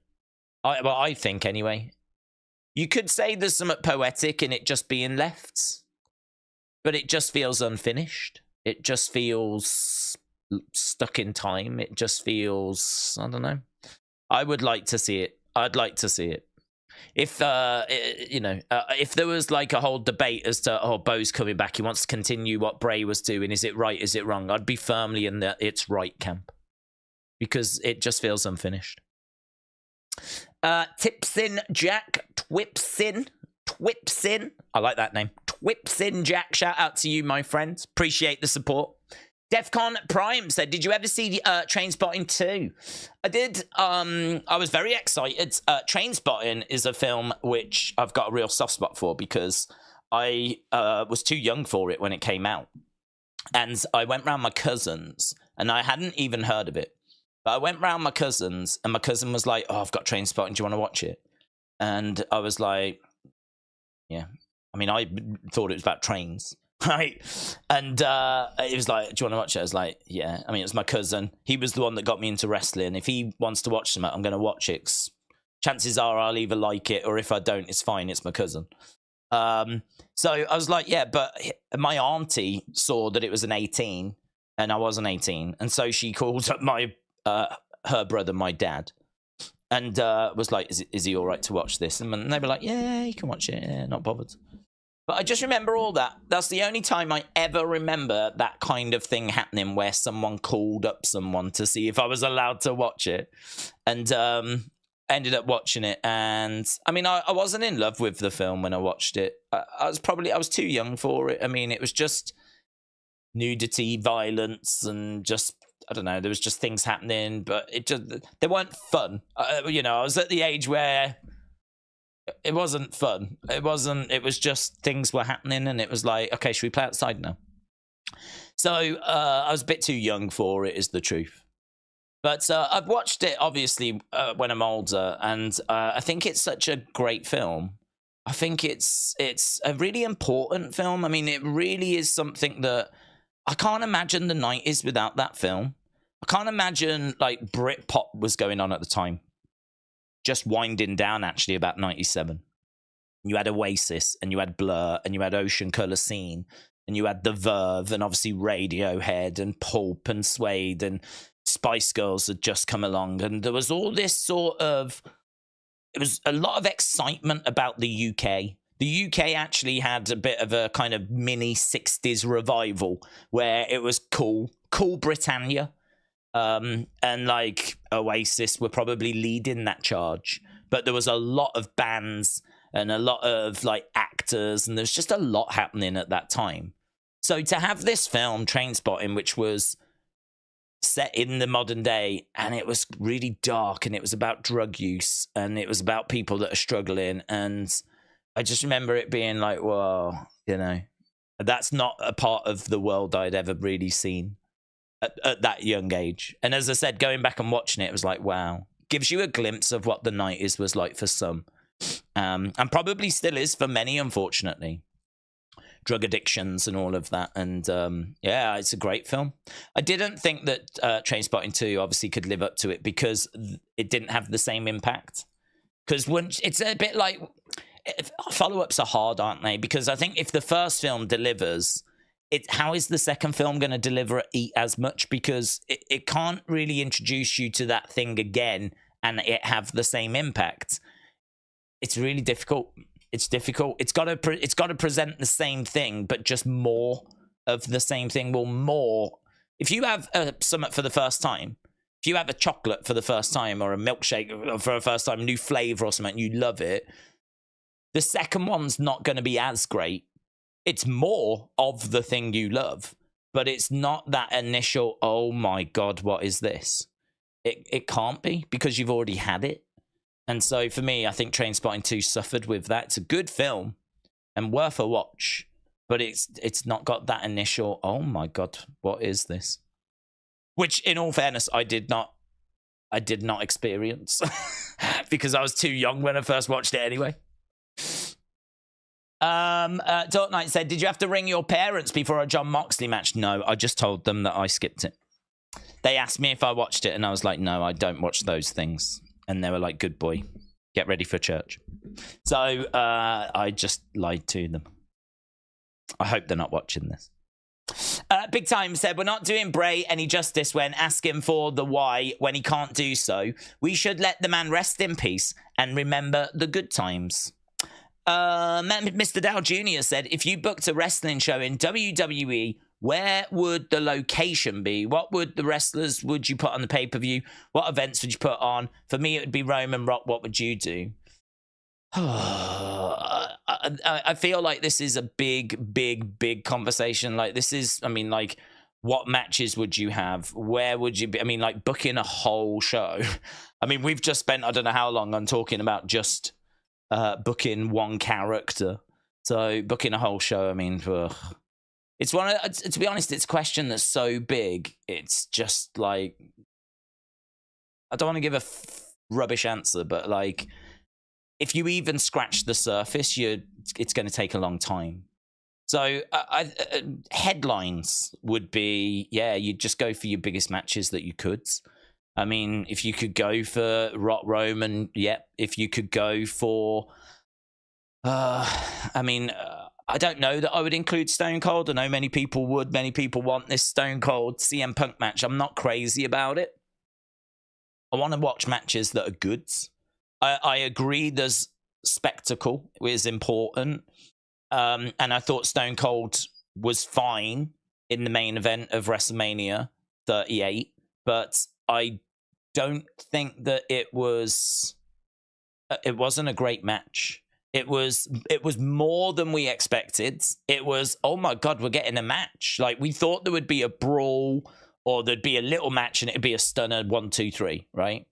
I think, anyway. You could say there's something poetic in it just being left, but it just feels unfinished. It just feels stuck in time. It just feels, I don't know. I would like to see it. I'd like to see it. If if there was like a whole debate as to, Bo's coming back, he wants to continue what Bray was doing, is it right, is it wrong? I'd be firmly in the it's right camp because it just feels unfinished. Tipsin Jack Twipsin. I like that name. Twipsin Jack. Shout out to you, my friend. Appreciate the support. Defcon Prime said, did you ever see Trainspotting 2? I did. I was very excited. Trainspotting is a film which I've got a real soft spot for because I was too young for it when it came out. And I went round my cousins and I hadn't even heard of it. But I went round my cousins and my cousin was like, I've got Trainspotting. Do you want to watch it? And I was like, yeah. I mean, I thought it was about trains. Right. And it was like, do you want to watch it? I was like, yeah. I mean, it was my cousin. He was the one that got me into wrestling. If he wants to watch something, I'm going to watch it. Chances are I'll either like it or if I don't, it's fine. It's my cousin. So I was like, yeah, but my auntie saw that it was an 18 and I wasn't 18. And so she called up her brother, my dad, and was like, is he all right to watch this? And they were like, yeah, you can watch it. Yeah, not bothered. But I just remember all that. That's the only time I ever remember that kind of thing happening where someone called up someone to see if I was allowed to watch it. And ended up watching it, and I mean, I wasn't in love with the film when I watched it. I was too young for it. I mean, it was just nudity, violence, and just, I don't know, there was just things happening, but they weren't fun. I was at the age where it wasn't fun. It was just things were happening, and it was like, okay, should we play outside now? So I was a bit too young for it, is the truth. But I've watched it, obviously, when I'm older, and I think it's such a great film. I think it's a really important film. I mean, it really is something that I can't imagine the 90s without that film. I can't imagine, like, Britpop was going on at the time. Just winding down, actually, about 97. You had Oasis, and you had Blur, and you had Ocean Colour Scene, and you had The Verve, and obviously Radiohead, and Pulp, and Suede, and Spice Girls had just come along, and there was all this it was a lot of excitement about the UK. The UK actually had a bit of a kind of mini 60s revival where it was cool Britannia. And like Oasis were probably leading that charge, but there was a lot of bands and a lot of like actors, and there's just a lot happening at that time. So to have this film, Trainspotting, which was set in the modern day, and it was really dark, and it was about drug use, and it was about people that are struggling, and I just remember it being like, whoa, that's not a part of the world I'd ever really seen at that young age. And as I said, going back and watching it, it was like, wow, gives you a glimpse of what the 90s was like for some, and probably still is for many, unfortunately. Drug addictions and all of that. And yeah, it's a great film. I didn't think that Trainspotting 2 obviously could live up to it because it didn't have the same impact. Because it's a bit like, follow-ups are hard, aren't they? Because I think if the first film delivers, how is the second film going to deliver as much? Because it can't really introduce you to that thing again and it have the same impact. It's really difficult. It's difficult. It's got to present the same thing, but just more of the same thing. Well, more. If you have something for the first time, if you have a chocolate for the first time or a milkshake for the first time, new flavor or something, you love it, the second one's not going to be as great. It's more of the thing you love, but it's not that initial, oh my God, what is this? It can't be because you've already had it. And so for me, I think Trainspotting 2 suffered with that. It's a good film and worth a watch, but it's not got that initial, oh my God, what is this? Which, in all fairness, I did not experience because I was too young when I first watched it anyway. Dark Knight said, did you have to ring your parents before a Jon Moxley match? No, I just told them that I skipped it. They asked me if I watched it, and I was like, no, I don't watch those things. And they were like, good boy, get ready for church. So I just lied to them. I hope they're not watching this. Big Time said, we're not doing Bray any justice when asking for the why when he can't do so. We should let the man rest in peace and remember the good times. Mr. Dow Jr. said, if you booked a wrestling show in WWE, where would the location be? What would the wrestlers would you put on the pay-per-view? What events would you put on? For me, it would be Roman Rock. What would you do? I feel like this is a big conversation. Like this is, I mean, like, what matches would you have? Where would you be? I mean, like booking a whole show. I mean, we've just spent, I don't know how long on talking about just booking one character. So booking a whole show, I mean, it's one of, to be honest, it's a question that's so big. It's just like, I don't want to give a rubbish answer, but like, if you even scratch the surface, it's going to take a long time. So headlines would be, yeah, you'd just go for your biggest matches that you could. I mean, if you could go for Rock Roman, yep. If you could go for, I don't know that I would include Stone Cold. I know many people would. Many people want this Stone Cold CM Punk match. I'm not crazy about it. I want to watch matches that are good. I agree there's spectacle is important. And I thought Stone Cold was fine in the main event of WrestleMania 38. But I don't think that it was it wasn't a great match. It was more than we expected. It was, oh my God, we're getting a match. Like, we thought there would be a brawl or there'd be a little match and it'd be a stunner 1, 2, 3, right?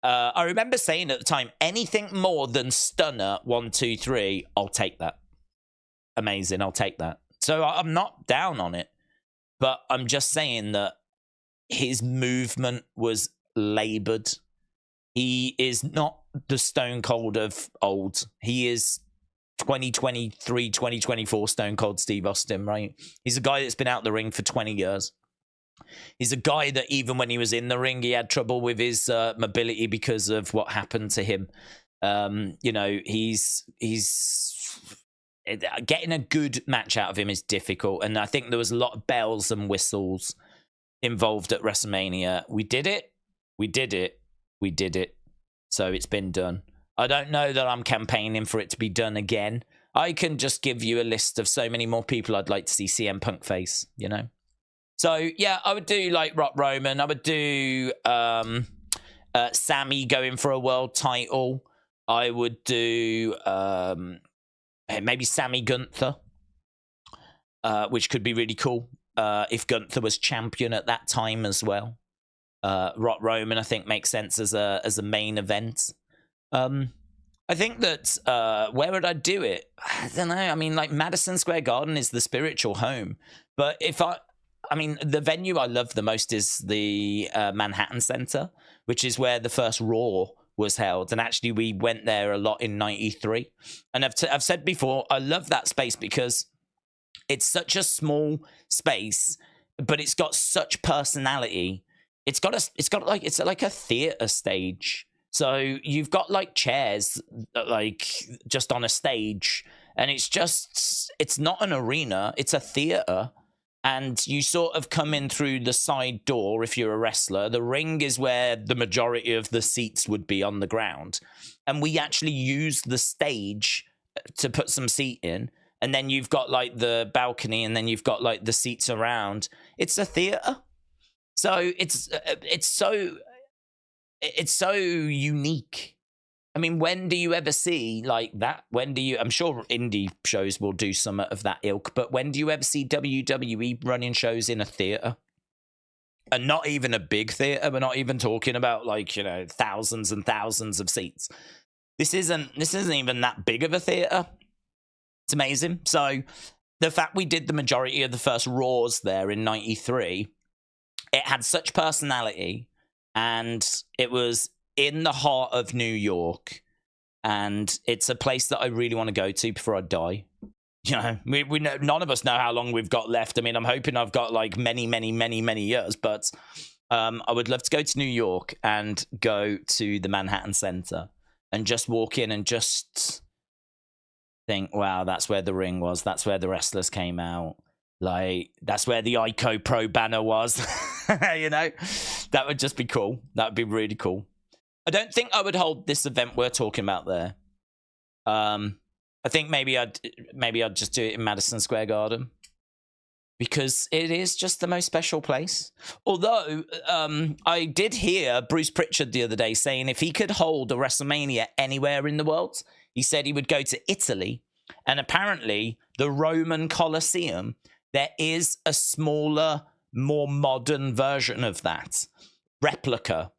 I remember saying at the time, anything more than stunner 1, 2, 3, I'll take that. Amazing, I'll take that. So I'm not down on it, but I'm just saying that his movement was labored. He is not the Stone Cold of old. He is 2023, 2024 Stone Cold Steve Austin, right? He's a guy that's been out the ring for 20 years. He's a guy that even when he was in the ring, he had trouble with his mobility because of what happened to him. You know, he's getting a good match out of him is difficult. And I think there was a lot of bells and whistles involved at WrestleMania. We did it. We did it. We did it. So it's been done. I don't know that I'm campaigning for it to be done again. I can just give you a list of so many more people I'd like to see CM Punk face, you know? So, yeah, I would do, like, Rock Roman. I would do Sammy going for a world title. I would do maybe Sammy Gunther, which could be really cool if Gunther was champion at that time as well. Rock Roman, I think, makes sense as a main event. I think that where would I do it? I don't know. I mean, like, Madison Square Garden is the spiritual home, but I mean, the venue I love the most is the Manhattan Center, which is where the first Raw was held. And actually, we went there a lot in '93. And I've said before, I love that space because it's such a small space, but it's got such personality. It's like a theater stage. So you've got like chairs, like just on a stage, and it's not an arena, it's a theater. And you sort of come in through the side door if you're a wrestler. The ring is where the majority of the seats would be on the ground. And we actually use the stage to put some seat in. And then you've got like the balcony, and then you've got like the seats around. It's a theater. So it's so unique. I mean, when do you ever see like that? I'm sure indie shows will do some of that ilk, but when do you ever see WWE running shows in a theater? And not even a big theater. We're not even talking about like, you know, thousands and thousands of seats. This isn't even that big of a theater. It's amazing. So the fact we did the majority of the first Raws there in '93, it had such personality, and it was in the heart of New York, and it's a place that I really want to go to before I die. You know, we know, none of us know how long we've got left. I mean, I'm hoping I've got like many years, but I would love to go to New York and go to the Manhattan Center and just walk in and just think, wow, that's where the ring was. That's where the wrestlers came out. Like, that's where the Ico Pro banner was. You know, that would just be cool. That would be really cool. I don't think I would hold this event we're talking about there. I think maybe I'd just do it in Madison Square Garden, because it is just the most special place. Although I did hear Bruce Pritchard the other day saying if he could hold a WrestleMania anywhere in the world, he said he would go to Italy. And apparently the Roman Colosseum, there is a smaller, more modern version of that replica,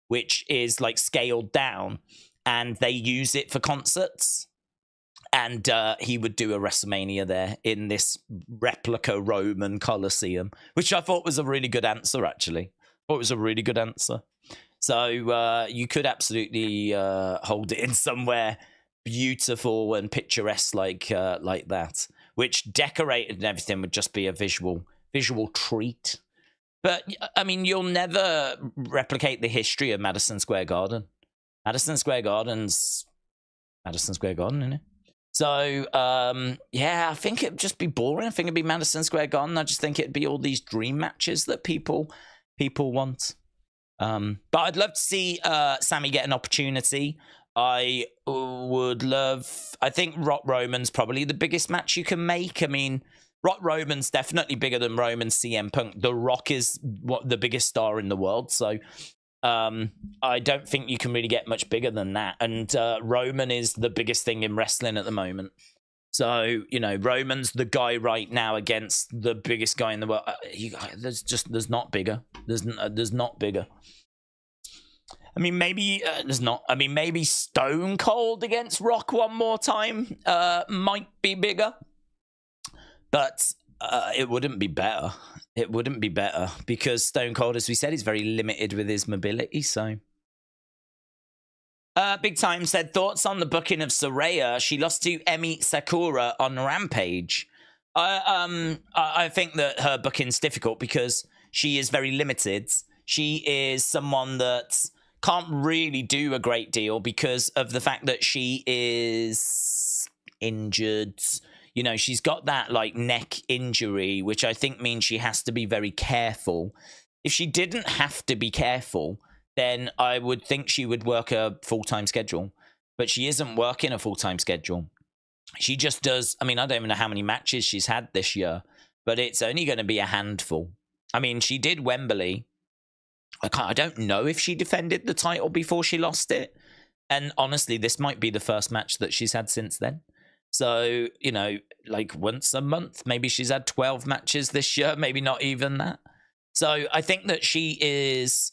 which is like scaled down, and they use it for concerts. And he would do a WrestleMania there in this replica Roman Colosseum, which I thought was a really good answer, actually. I thought it was a really good answer. So you could absolutely hold it in somewhere beautiful and picturesque like that, which decorated and everything would just be a visual treat. But, I mean, you'll never replicate the history of Madison Square Garden. Madison Square Garden's Madison Square Garden, isn't it? So, yeah, I think it'd just be boring. I think it'd be Madison Square Garden. I just think it'd be all these dream matches that people want. But I'd love to see Sammy get an opportunity. I think Rock Roman's probably the biggest match you can make. I mean, Rock Roman's definitely bigger than Roman CM Punk. The Rock is the biggest star in the world. So I don't think you can really get much bigger than that. And Roman is the biggest thing in wrestling at the moment. So, you know, Roman's the guy right now against the biggest guy in the world. There's not bigger. There's not bigger. I mean, maybe there's not. I mean, maybe Stone Cold against Rock one more time might be bigger, but it wouldn't be better. It wouldn't be better because Stone Cold, as we said, is very limited with his mobility. So, Big Time said, thoughts on the booking of Saraya? She lost to Emi Sakura on Rampage. I think that her booking's difficult because she is very limited. She is someone that can't really do a great deal because of the fact that she is injured. You know, she's got that like neck injury, which I think means she has to be very careful. If she didn't have to be careful, then I would think she would work a full-time schedule. But she isn't working a full-time schedule. She just does. I mean, I don't even know how many matches she's had this year, but it's only going to be a handful. I mean, she did Wembley. I don't know if she defended the title before she lost it. And honestly, this might be the first match that she's had since then. So, you know, like once a month, maybe she's had 12 matches this year, maybe not even that. So I think that she is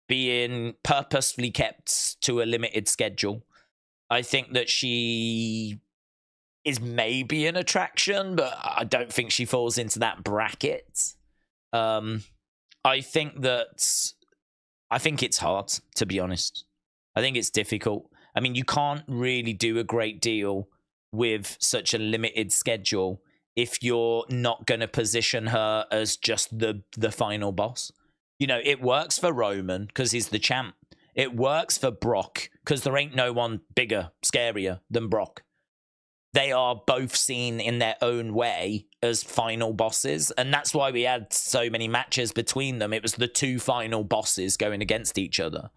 being purposefully kept to a limited schedule. I think that she is maybe an attraction, but I don't think she falls into that bracket. I think it's hard, to be honest. I think it's difficult. I mean, you can't really do a great deal with such a limited schedule if you're not going to position her as just the final boss. You know, it works for Roman because he's the champ. It works for Brock because there ain't no one bigger, scarier than Brock. They are both seen in their own way as final bosses. And that's why we had so many matches between them. It was the two final bosses going against each other.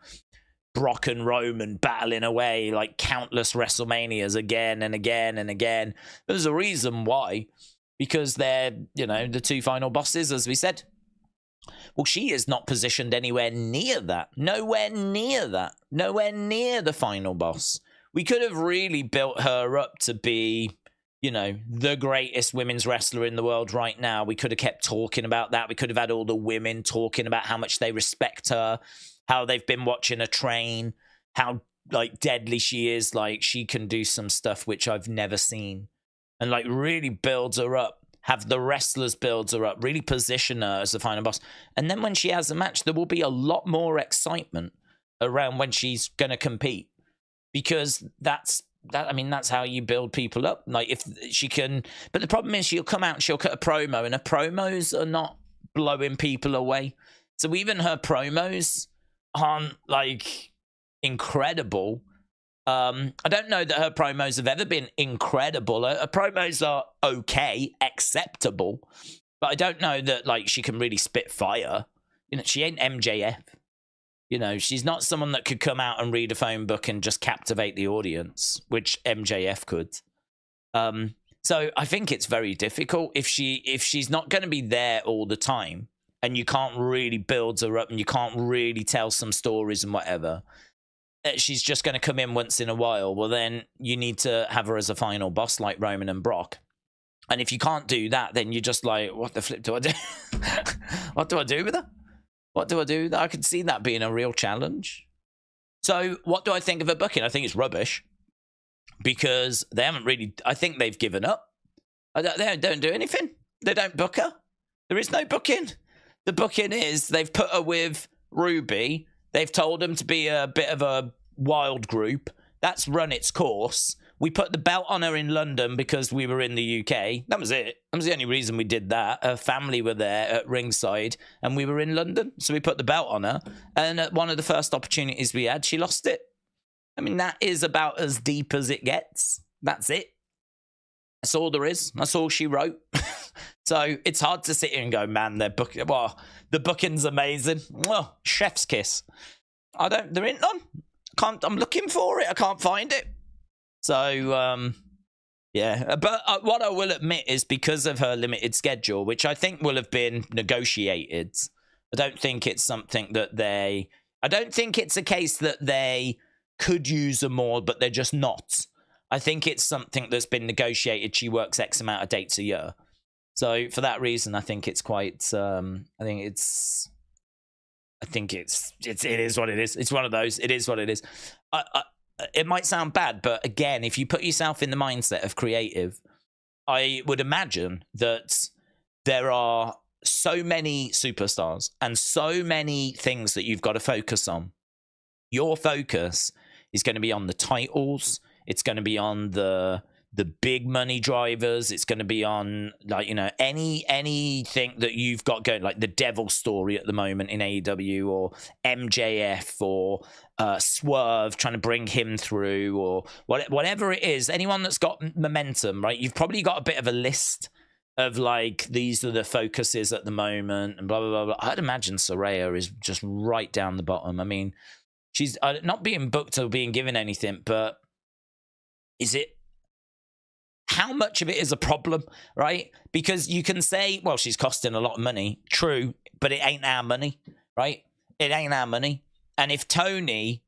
Brock and Roman battling away like countless WrestleManias again and again and again. There's a reason why. Because they're, you know, the two final bosses, as we said. Well, she is not positioned anywhere near that. Nowhere near that. Nowhere near the final boss. We could have really built her up to be, you know, the greatest women's wrestler in the world right now. We could have kept talking about that. We could have had all the women talking about how much they respect her, how they've been watching her train, how, like, deadly she is. Like, she can do some stuff which I've never seen. And, like, really builds her up. Have the wrestlers build her up. Really position her as the final boss. And then when she has a match, there will be a lot more excitement around when she's going to compete. Because that's how you build people up. Like, if she can, but the problem is she'll come out and she'll cut a promo, and her promos are not blowing people away. So even her promos aren't like incredible. I don't know that her promos have ever been incredible. Her promos are okay, acceptable, but I don't know that like she can really spit fire. You know, she ain't MJF. You know, she's not someone that could come out and read a phone book and just captivate the audience, which MJF could. So I think it's very difficult if she's not going to be there all the time, and you can't really build her up, and you can't really tell some stories and whatever. She's just going to come in once in a while. Well, then you need to have her as a final boss like Roman and Brock. And if you can't do that, then you're just like, what the flip do I do? What do I do with her? What do I do? I could see that being a real challenge. So what do I think of her booking? I think it's rubbish because they haven't really, I think they've given up. They don't do anything. They don't book her. There is no booking. The booking is they've put her with Ruby. They've told them to be a bit of a wild group. That's run its course. We put the belt on her in London because we were in the UK. That was it. That was the only reason we did that. Her family were there at ringside and we were in London. So we put the belt on her. And at one of the first opportunities we had, she lost it. I mean, that is about as deep as it gets. That's it. That's all there is. That's all she wrote. So it's hard to sit here and go, man, they're booking. Well, the booking's amazing. Well, chef's kiss. There ain't none. I'm looking for it. I can't find it. So, yeah. But what I will admit is because of her limited schedule, which I think will have been negotiated, I don't think it's something that I I don't think it's a case that they could use her more, but they're just not. I think it's something that's been negotiated. She works X amount of dates a year. So for that reason, I think it's quite, it is what it is. It's one of those. It is what it is. It might sound bad, but again, if you put yourself in the mindset of creative, I would imagine that there are so many superstars and so many things that you've got to focus on. Your focus is going to be on the titles. It's going to be on the big money drivers. It's going to be on, like, you know, anything that you've got going, like the Devil story at the moment in AEW, or MJF, or Swerve, trying to bring him through, or whatever it is. Anyone that's got momentum, right? You've probably got a bit of a list of, like, these are the focuses at the moment, and blah, blah, blah, blah. I'd imagine Saraya is just right down the bottom. I mean, she's not being booked or being given anything, but how much of it is a problem, right? Because you can say, well, she's costing a lot of money. True, but it ain't our money, right? It ain't our money. And if Tony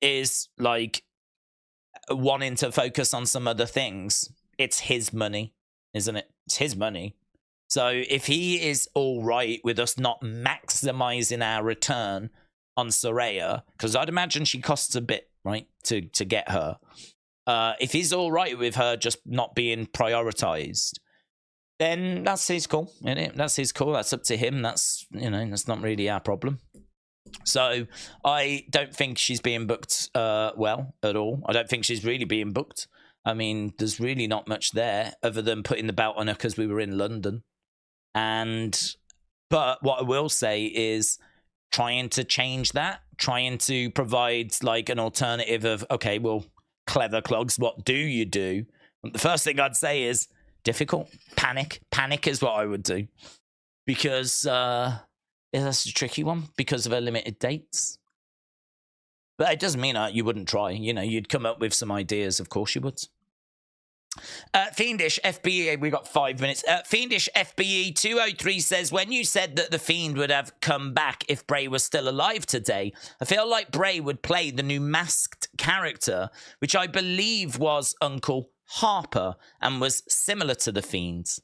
is, like, wanting to focus on some other things, it's his money, isn't it? It's his money. So if he is all right with us not maximizing our return on Saraya, because I'd imagine she costs a bit, right, to get her. If he's all right with her just not being prioritized, then that's his call, isn't it? That's his call. That's up to him. That's, you know, that's not really our problem. So I don't think she's being booked well at all. I don't think she's really being booked. I mean, there's really not much there other than putting the belt on her because we were in London. But what I will say is trying to change that, trying to provide, like, an alternative of, okay, well, clever clogs, what do you do? The first thing I'd say is difficult. Panic is what I would do, because that's a tricky one because of her limited dates. But it doesn't mean you wouldn't try. You know, you'd come up with some ideas. Of course you would. Fiendish FBE, we got 5 minutes. Fiendish FBE 203 says, when you said that the Fiend would have come back if Bray was still alive today, I feel like Bray would play the new masked character, which I believe was Uncle Harper and was similar to the Fiend's.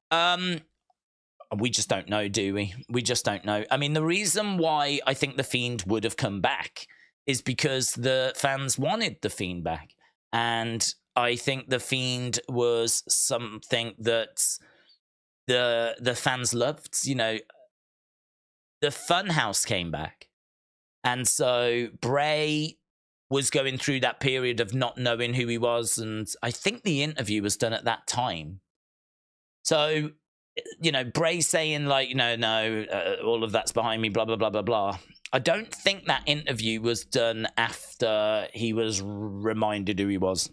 We just don't know, do we? We just don't know. I mean, the reason why I think the Fiend would have come back is because the fans wanted the Fiend back. And I think the Fiend was something that the fans loved. You know, the Funhouse came back. And so Bray was going through that period of not knowing who he was. And I think the interview was done at that time. So, you know, Bray saying, like, no, all of that's behind me, blah, blah, blah, blah, blah. I don't think that interview was done after he was reminded who he was.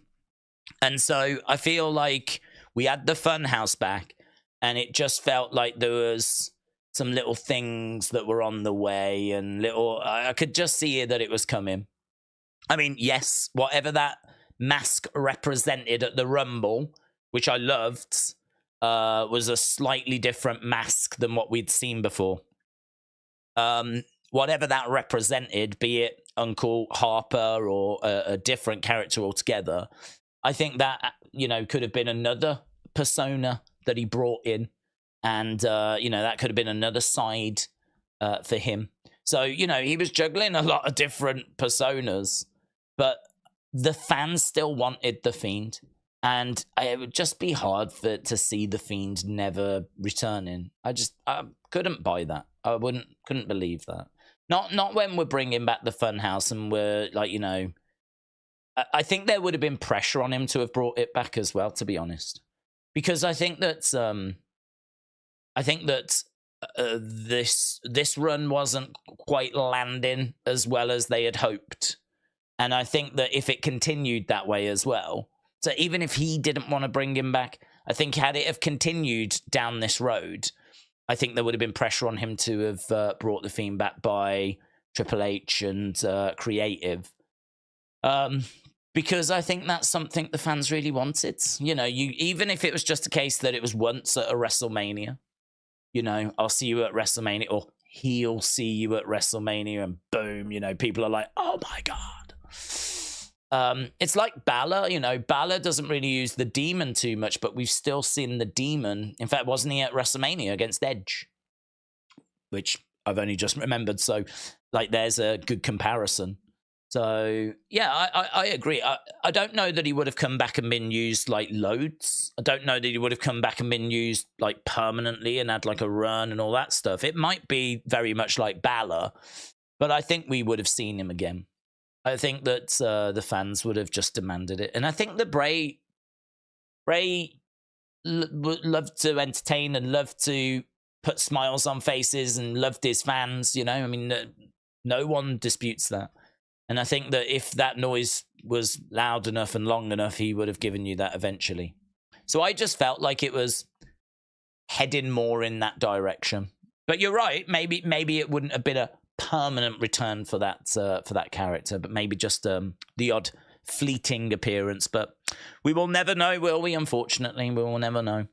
And so I feel like we had the Funhouse back, and it just felt like there was some little things that were on the way, and I could just see that it was coming. I mean, yes, whatever that mask represented at the Rumble, which I loved, was a slightly different mask than what we'd seen before. Whatever that represented, be it Uncle Harper or a different character altogether, I think that, you know, could have been another persona that he brought in. And, you know, that could have been another side for him. So, you know, he was juggling a lot of different personas, but the fans still wanted the Fiend. And it would just be hard to see the Fiend never returning. I couldn't buy that. I couldn't believe that. Not when we're bringing back the Funhouse and we're, like, you know, I think there would have been pressure on him to have brought it back as well, to be honest, because I think that this run wasn't quite landing as well as they had hoped, and I think that if it continued that way as well, so even if he didn't want to bring him back, I think had it have continued down this road, I think there would have been pressure on him to have brought the Fiend back by Triple H and creative. Because I think that's something the fans really wanted. You know, even if it was just a case that it was once at a WrestleMania, you know, I'll see you at WrestleMania, or he'll see you at WrestleMania and boom, you know, people are like, oh my God. It's like Balor, you know, Balor doesn't really use the demon too much, but we've still seen the demon. In fact, wasn't he at WrestleMania against Edge? Which I've only just remembered. So, like, there's a good comparison. So, yeah, I agree. I don't know that he would have come back and been used, like, loads. I don't know that he would have come back and been used, like, permanently and had, like, a run and all that stuff. It might be very much like Balor, but I think we would have seen him again. I think that the fans would have just demanded it. And I think that Bray would love to entertain and love to put smiles on faces and loved his fans, you know? I mean, no one disputes that. And I think that if that noise was loud enough and long enough, he would have given you that eventually. So I just felt like it was heading more in that direction. But you're right. Maybe it wouldn't have been a permanent return for that character, but maybe just the odd fleeting appearance. But we will never know, will we? Unfortunately, we will never know.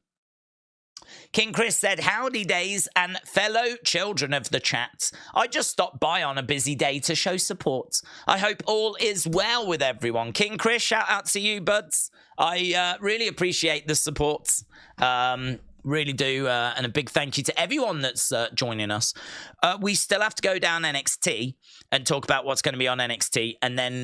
King Chris said, howdy days and fellow children of the chat. I just stopped by on a busy day to show support. I hope all is well with everyone. King Chris, shout out to you, buds. I really appreciate the support. Really do. And a big thank you to everyone that's joining us. We still have to go down NXT and talk about what's going to be on NXT. And then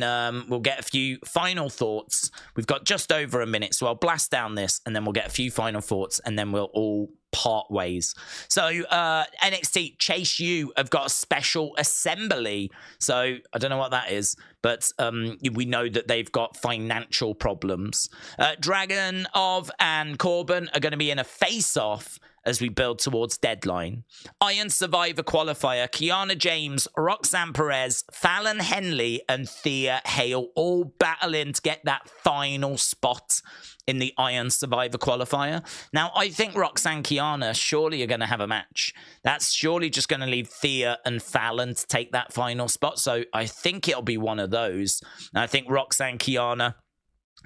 we'll get a few final thoughts. We've got just over a minute, so I'll blast down this and then we'll get a few final thoughts and then we'll all part ways. So NXT Chase U have got a special assembly. So I don't know what that is, but we know that they've got financial problems. Dragunov and Corbin are going to be in a face-off as we build towards Deadline. Iron Survivor qualifier, Kiana James, Roxanne Perez, Fallon Henley, and Thea Hale all battling to get that final spot in the Iron Survivor qualifier. Now, I think Roxanne Kiana surely are going to have a match. That's surely just going to leave Thea and Fallon to take that final spot. So I think it'll be one of those. And I think Roxanne Kiana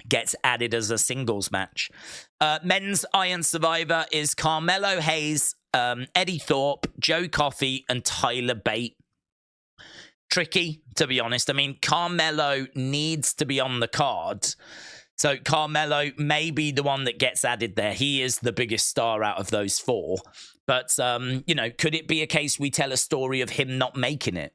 gets added as a singles match. Men's Iron Survivor is Carmelo Hayes, Eddie Thorpe, Joe Coffey, and Tyler Bate. Tricky, to be honest. I mean, Carmelo needs to be on the card. So Carmelo may be the one that gets added there. He is the biggest star out of those four. But, you know, could it be a case we tell a story of him not making it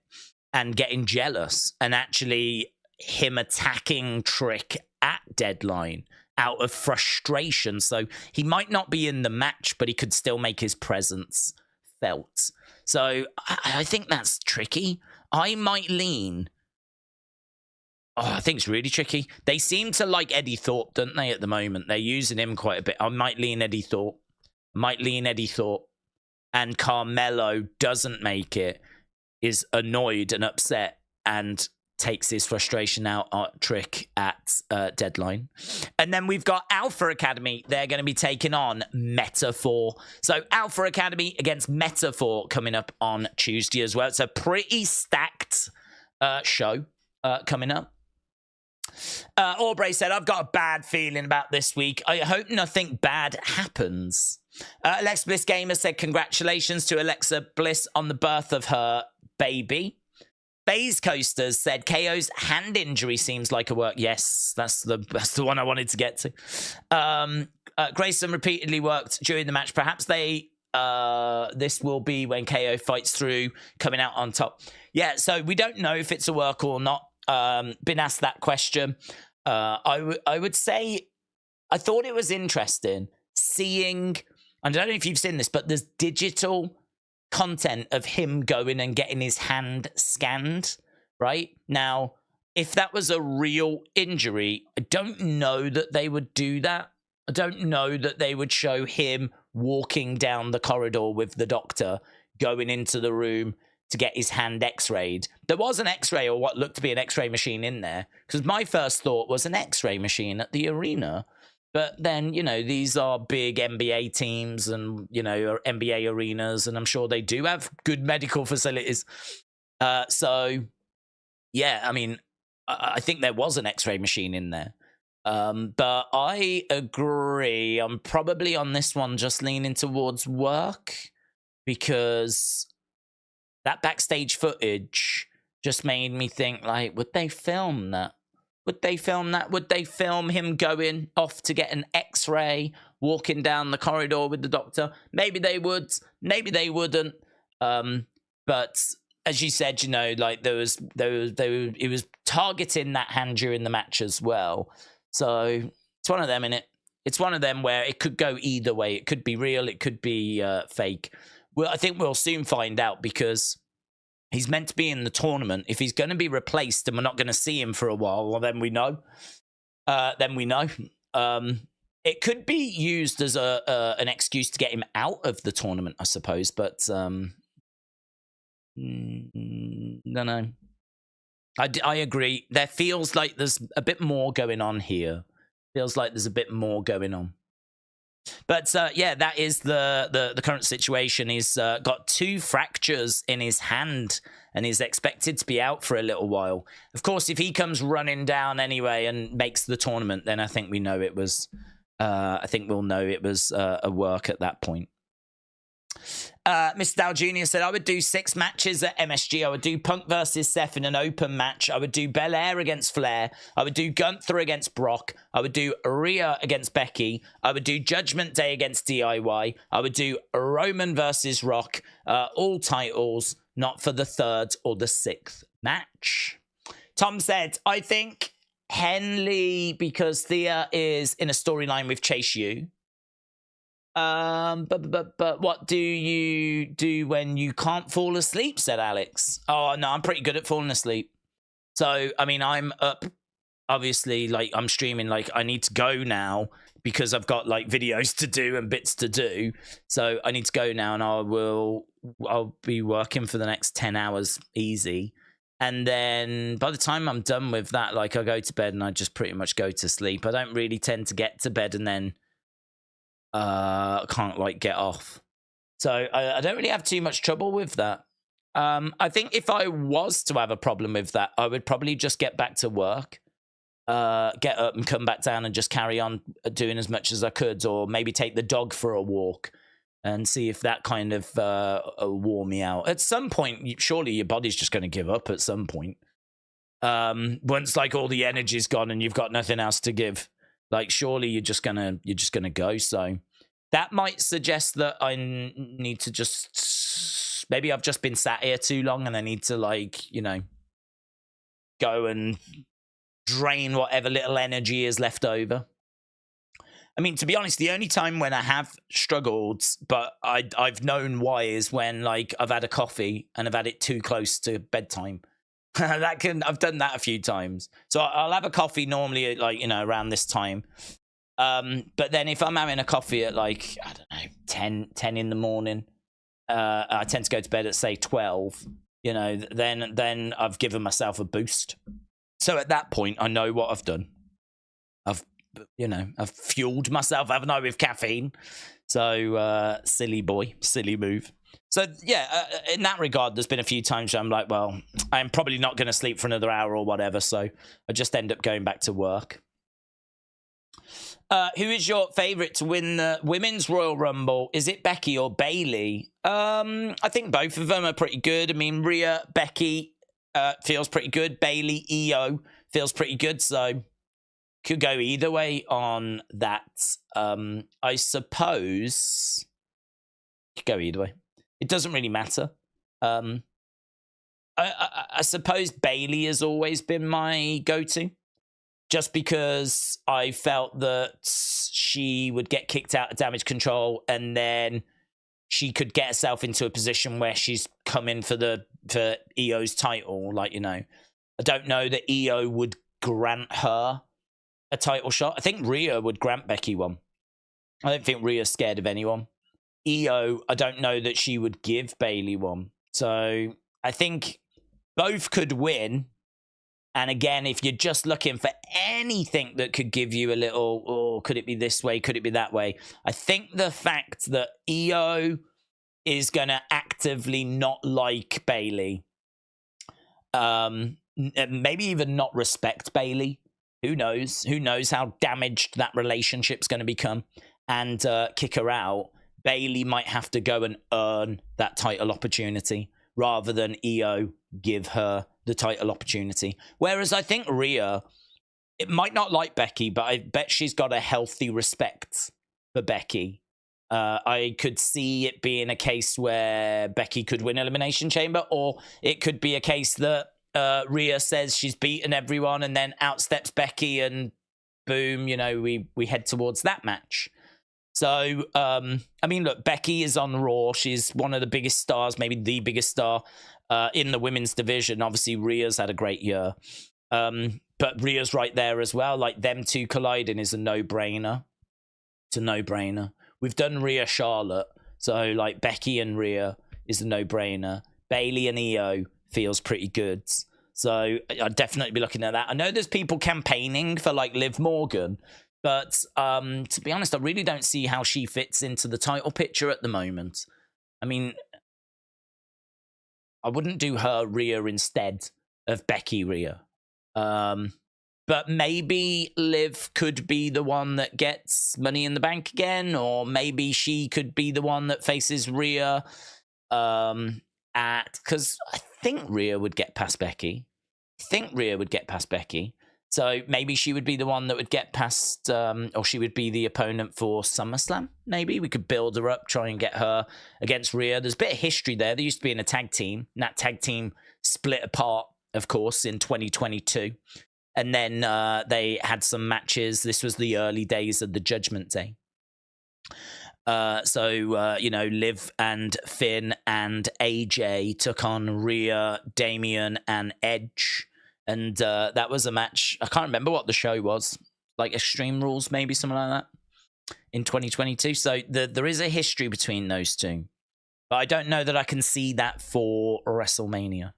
and getting jealous and actually him attacking Trick at Deadline out of frustration? So he might not be in the match, but he could still make his presence felt. So I think that's tricky. I might lean... Oh, I think it's really tricky. They seem to like Eddie Thorpe, don't they, at the moment? They're using him quite a bit. I might lean Eddie Thorpe. And Carmelo doesn't make it, is annoyed and upset, and takes his frustration out on Trick at Deadline. And then we've got Alpha Academy. They're going to be taking on Metaphor. So Alpha Academy against Metaphor coming up on Tuesday as well. It's a pretty stacked show coming up. Aubrey said, I've got a bad feeling about this week. I hope nothing bad happens. Alexa Bliss Gamer said, congratulations to Alexa Bliss on the birth of her baby. Baze Coasters said, KO's hand injury seems like a work. Yes, that's the one I wanted to get to. Grayson repeatedly worked during the match. Perhaps this will be when KO fights through, coming out on top. Yeah, so we don't know if it's a work or not. Been asked that question. I would say I thought it was interesting seeing, I don't know if you've seen this, but there's digital content of him going and getting his hand scanned, right? Now, if that was a real injury, I don't know that they would do that. I don't know that they would show him walking down the corridor with the doctor, going into the room to get his hand x-rayed. There was an x-ray or what looked to be an x-ray machine in there, because my first thought was an x-ray machine at the arena. But then, you know, these are big NBA teams and, you know, NBA arenas, and I'm sure they do have good medical facilities. So, yeah, I mean, I think there was an x-ray machine in there. But I agree. I'm probably on this one just leaning towards work, because that backstage footage just made me think, like, would they film that? Would they film that? Would they film him going off to get an X-ray, walking down the corridor with the doctor? Maybe they would. Maybe they wouldn't. But as you said, you know, like it was targeting that hand during the match as well. So it's one of them, innit? It's one of them where it could go either way. It could be real. It could be fake. Well, I think we'll soon find out, because he's meant to be in the tournament. If he's going to be replaced and we're not going to see him for a while, well, then we know. It could be used as an excuse to get him out of the tournament, I suppose. But don't know. I agree. There feels like there's a bit more going on here. Feels like there's a bit more going on. But yeah, that is the current situation. He's got 2 fractures in his hand and is expected to be out for a little while. Of course, if he comes running down anyway and makes the tournament, then I think we know it was. I think we'll know it was a work at that point. Mr. Dow Jr. said, I would do 6 matches at MSG. I would do Punk versus Seth in an open match. I would do Belair against Flair. I would do Gunther against Brock. I would do Rhea against Becky. I would do Judgment Day against DIY. I would do Roman versus Rock. All titles, not for the 3rd or the 6th match. Tom said, I think Henley, because Thea is in a storyline with Chase U. But what do you do when you can't fall asleep? Said Alex. Oh, no, I'm pretty good at falling asleep. So, I mean, I'm up, obviously, like, I'm streaming, like, I need to go now because I've got, like, videos to do and bits to do. So I need to go now, and I'll be working for the next 10 hours easy. And then by the time I'm done with that, like, I go to bed and I just pretty much go to sleep. I don't really tend to get to bed and then can't, like, get off. So I don't really have too much trouble with that. I think if I was to have a problem with that, I would probably just get back to work, get up and come back down and just carry on doing as much as I could, or maybe take the dog for a walk and see if that kind of wore me out. At some point, surely your body's just going to give up at some point. Once, like, all the energy's gone and you've got nothing else to give, like, surely you're just gonna go. So that might suggest that I need to just, maybe I've just been sat here too long and I need to, like, you know, go and drain whatever little energy is left over. I mean, to be honest, the only time when I have struggled, but I've known why, is when, like, I've had a coffee and I've had it too close to bedtime. I've done that a few times. So I'll have a coffee normally at, like, you know, around this time. But then if I'm having a coffee at, like, I don't know, 10 in the morning, I tend to go to bed at, say, 12, you know, then I've given myself a boost. So at that point, I know what I've done. I've fueled myself, haven't I, with caffeine? So silly move. So yeah, in that regard, there's been a few times where I'm like, well, I'm probably not going to sleep for another hour or whatever, so I just end up going back to work. Who is your favorite to win the Women's Royal Rumble? Is it Becky or Bayley? I think both of them are pretty good. I mean, Rhea, Becky feels pretty good. Bayley, Io feels pretty good, so could go either way on that. I suppose could go either way. It doesn't really matter. I suppose Bayley has always been my go-to, just because I felt that she would get kicked out of Damage Control and then she could get herself into a position where she's coming for Io's title. Like, you know, I don't know that Io would grant her a title shot. I think Rhea would grant Becky one. I don't think Rhea's scared of anyone. Io, I don't know that she would give Bayley one. So I think both could win. And again, if you're just looking for anything that could give you a little, oh, could it be this way? Could it be that way? I think the fact that Io is going to actively not like Bayley, maybe even not respect Bayley. Who knows? Who knows how damaged that relationship's going to become, and kick her out. Bayley might have to go and earn that title opportunity, rather than Io give her the title opportunity. Whereas I think Rhea, it might not like Becky, but I bet she's got a healthy respect for Becky. I could see it being a case where Becky could win Elimination Chamber, or it could be a case that Rhea says she's beaten everyone and then outsteps Becky and boom, you know, we head towards that match. So, I mean, look, Becky is on Raw. She's one of the biggest stars, maybe the biggest star in the women's division. Obviously, Rhea's had a great year. But Rhea's right there as well. Like, them two colliding is a no-brainer. It's a no-brainer. We've done Rhea Charlotte. So, like, Becky and Rhea is a no-brainer. Bayley and Io feels pretty good. So, I'd definitely be looking at that. I know there's people campaigning for, like, Liv Morgan. But to be honest, I really don't see how she fits into the title picture at the moment. I mean, I wouldn't do her Rhea instead of Becky Rhea. But maybe Liv could be the one that gets Money in the Bank again, or maybe she could be the one that faces Rhea. Because I think Rhea would get past Becky. So maybe she would be the one that would get past, or she would be the opponent for SummerSlam. Maybe we could build her up, try and get her against Rhea. There's a bit of history there. There used to be in a tag team. And that tag team split apart, of course, in 2022. And then they had some matches. This was the early days of the Judgment Day. You know, Liv and Finn and AJ took on Rhea, Damian, and Edge. And that was a match. I can't remember what the show was. Like Extreme Rules, maybe something like that. In 2022. So there is a history between those two. But I don't know that I can see that for WrestleMania.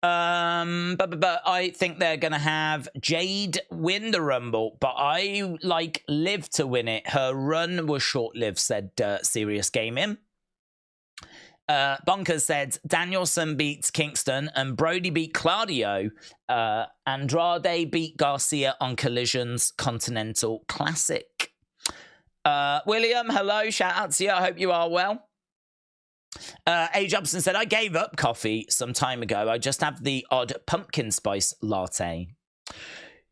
But I think they're going to have Jade win the Rumble. But I like Liv to win it. Her run was short-lived, said Serious Gaming. Bonkers said Danielson beats Kingston and Brody beat Claudio. Andrade beat Garcia on Collision's Continental Classic. William, hello. Shout out to you. I hope you are well. A. Jobson said, I gave up coffee some time ago. I just have the odd pumpkin spice latte.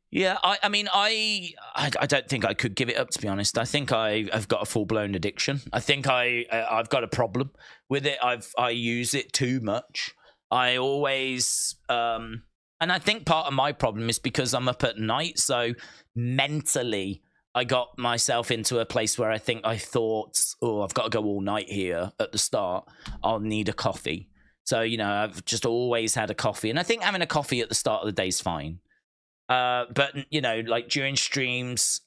Yeah, I mean, I don't think I could give it up, to be honest. I think I've got a full-blown addiction. I think I've got a problem with it. I use it too much. I always... and I think part of my problem is because I'm up at night, so mentally I got myself into a place where I thought, oh, I've got to go all night here at the start. I'll need a coffee. So, you know, I've just always had a coffee. And I think having a coffee at the start of the day is fine. But, you know, like during streams,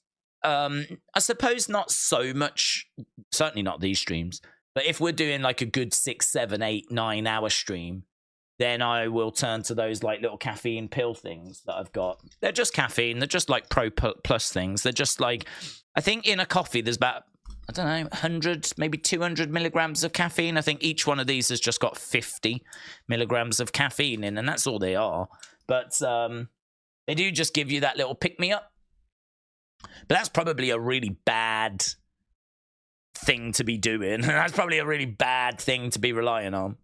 I suppose not so much, certainly not these streams, but if we're doing like a good 6, 7, 8, 9 hour stream, then I will turn to those like little caffeine pill things that I've got. They're just caffeine. They're just like Pro Plus things. They're just like, I think in a coffee, there's about, I don't know, 100, maybe 200 milligrams of caffeine. I think each one of these has just got 50 milligrams of caffeine in, and that's all they are. But, they do just give you that little pick-me-up. But that's probably a really bad thing to be doing. That's probably a really bad thing to be relying on.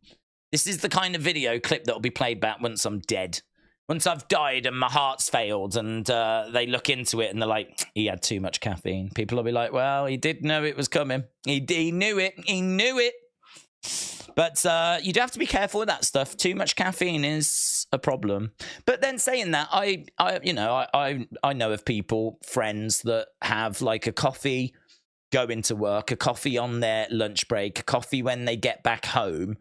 This is the kind of video clip that will be played back once I'm dead. Once I've died and my heart's failed and they look into it and they're like, he had too much caffeine. People will be like, well, he did know it was coming. He knew it. He knew it. But you do have to be careful with that stuff. Too much caffeine is a problem. But then saying that, I know of people, friends that have like a coffee going to work, a coffee on their lunch break, a coffee when they get back home,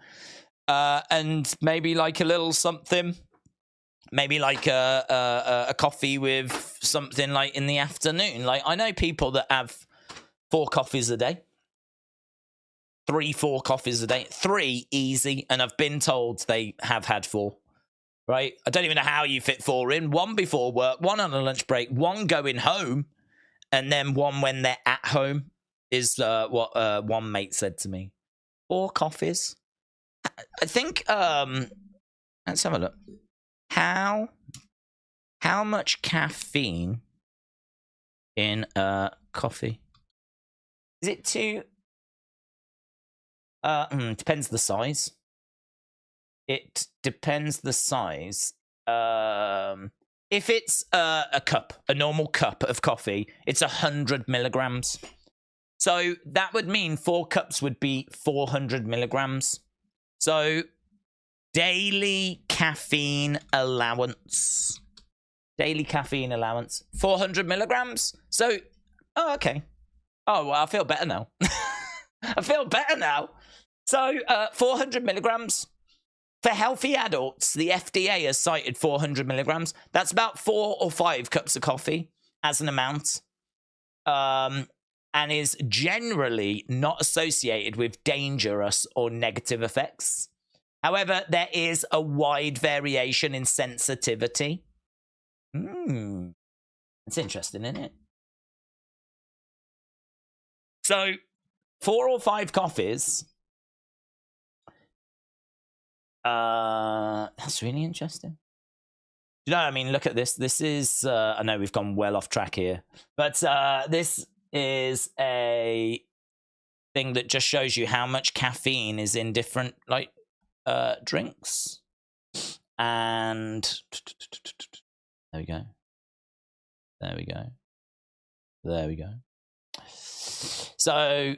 and maybe like a little something, maybe like a coffee with something like in the afternoon. Like I know people that have 4 coffees a day. 3, 4 coffees a day. 3 easy, and I've been told they have had 4. Right? I don't even know how you fit 4 in. 1 before work, 1 on a lunch break, 1 going home, and then 1 when they're at home is what one mate said to me. 4 coffees. I think let's have a look. How much caffeine in a coffee? Is it too? Depends the size. It depends the size. If it's a cup, a normal cup of coffee, it's 100 milligrams. So that would mean 4 cups would be 400 milligrams. So daily caffeine allowance. Daily caffeine allowance. 400 milligrams. So, oh, okay. Oh, well, I feel better now. I feel better now. So 400 milligrams. For healthy adults, the FDA has cited 400 milligrams. That's about 4 or 5 cups of coffee as an amount. And is generally not associated with dangerous or negative effects. However, there is a wide variation in sensitivity. It's interesting, isn't it? So, 4 or 5 coffees. That's really interesting. You know, I mean, look at this. This is, I know we've gone well off track here, but this is a thing that just shows you how much caffeine is in different, like, drinks. And there we go. There we go. There we go. So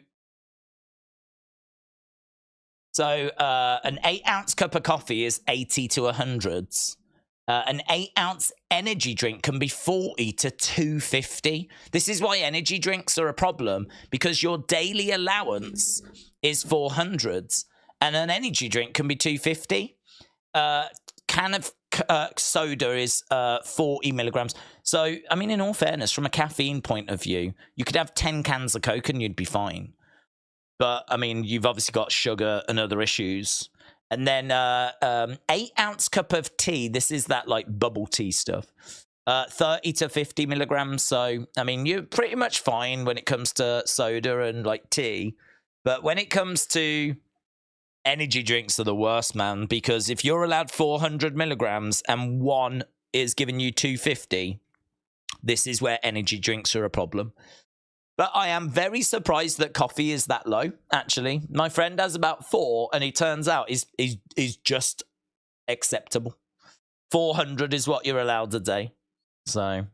an 8-ounce cup of coffee is 80 to 100. An 8-ounce energy drink can be 40 to 250. This is why energy drinks are a problem, because your daily allowance is 400, and an energy drink can be 250. Can of soda is 40 milligrams. So, I mean, in all fairness, from a caffeine point of view, you could have 10 cans of Coke and you'd be fine. But, I mean, you've obviously got sugar and other issues. And then 8-ounce cup of tea. This is that, like, bubble tea stuff. 30 to 50 milligrams. So, I mean, you're pretty much fine when it comes to soda and, like, tea. But when it comes to energy drinks are the worst, man. Because if you're allowed 400 milligrams and one is giving you 250, this is where energy drinks are a problem. But I am very surprised that coffee is that low, actually. My friend has about 4, and he turns out is just acceptable. 400 is what you're allowed a day. So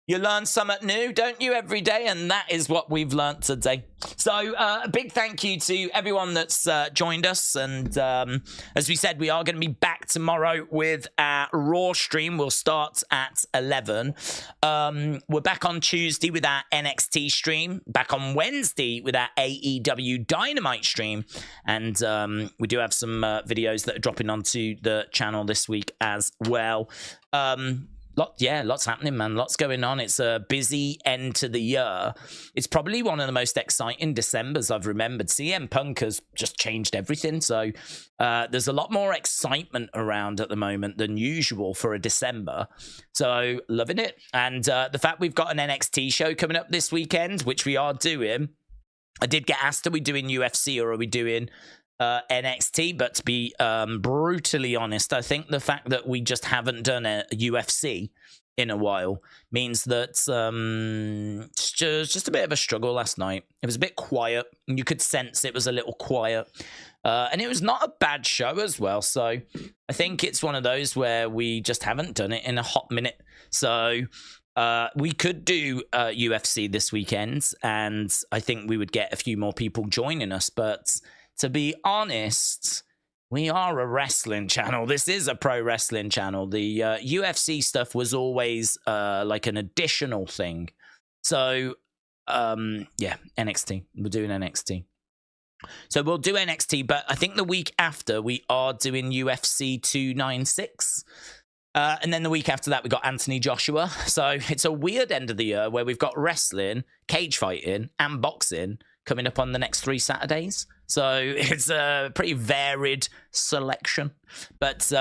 you learn something new, don't you, every day? And that is what we've learned today. So a big thank you to everyone that's joined us. And as we said, we are going to be back tomorrow with our Raw stream. We'll start at 11. We're back on Tuesday with our NXT stream. Back on Wednesday with our AEW Dynamite stream. And we do have some videos that are dropping onto the channel this week as well. Lots happening, man. Lots going on. It's a busy end to the year. It's probably one of the most exciting Decembers I've remembered. CM Punk has just changed everything. So there's a lot more excitement around at the moment than usual for a December. So loving it. And the fact we've got an NXT show coming up this weekend, which we are doing. I did get asked, are we doing UFC or are we doing NXT? But to be brutally honest, I think the fact that we just haven't done a UFC in a while means that it's just a bit of a struggle last night. It was a bit quiet, and you could sense it was a little quiet, and it was not a bad show as well. So I think it's one of those where we just haven't done it in a hot minute. So we could do UFC this weekend, and I think we would get a few more people joining us, but to be honest, we are a wrestling channel. This is a pro wrestling channel. The UFC stuff was always like an additional thing. So, yeah, NXT. We're doing NXT. So we'll do NXT, but I think the week after we are doing UFC 296. And then the week after that, we got Anthony Joshua. So it's a weird end of the year where we've got wrestling, cage fighting, and boxing coming up on the next 3 Saturdays. So it's a pretty varied selection. But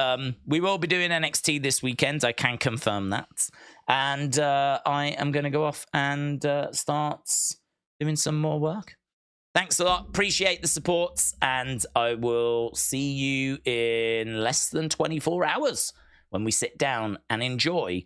we will be doing NXT this weekend. I can confirm that. And I am going to go off and start doing some more work. Thanks a lot. Appreciate the support. And I will see you in less than 24 hours when we sit down and enjoy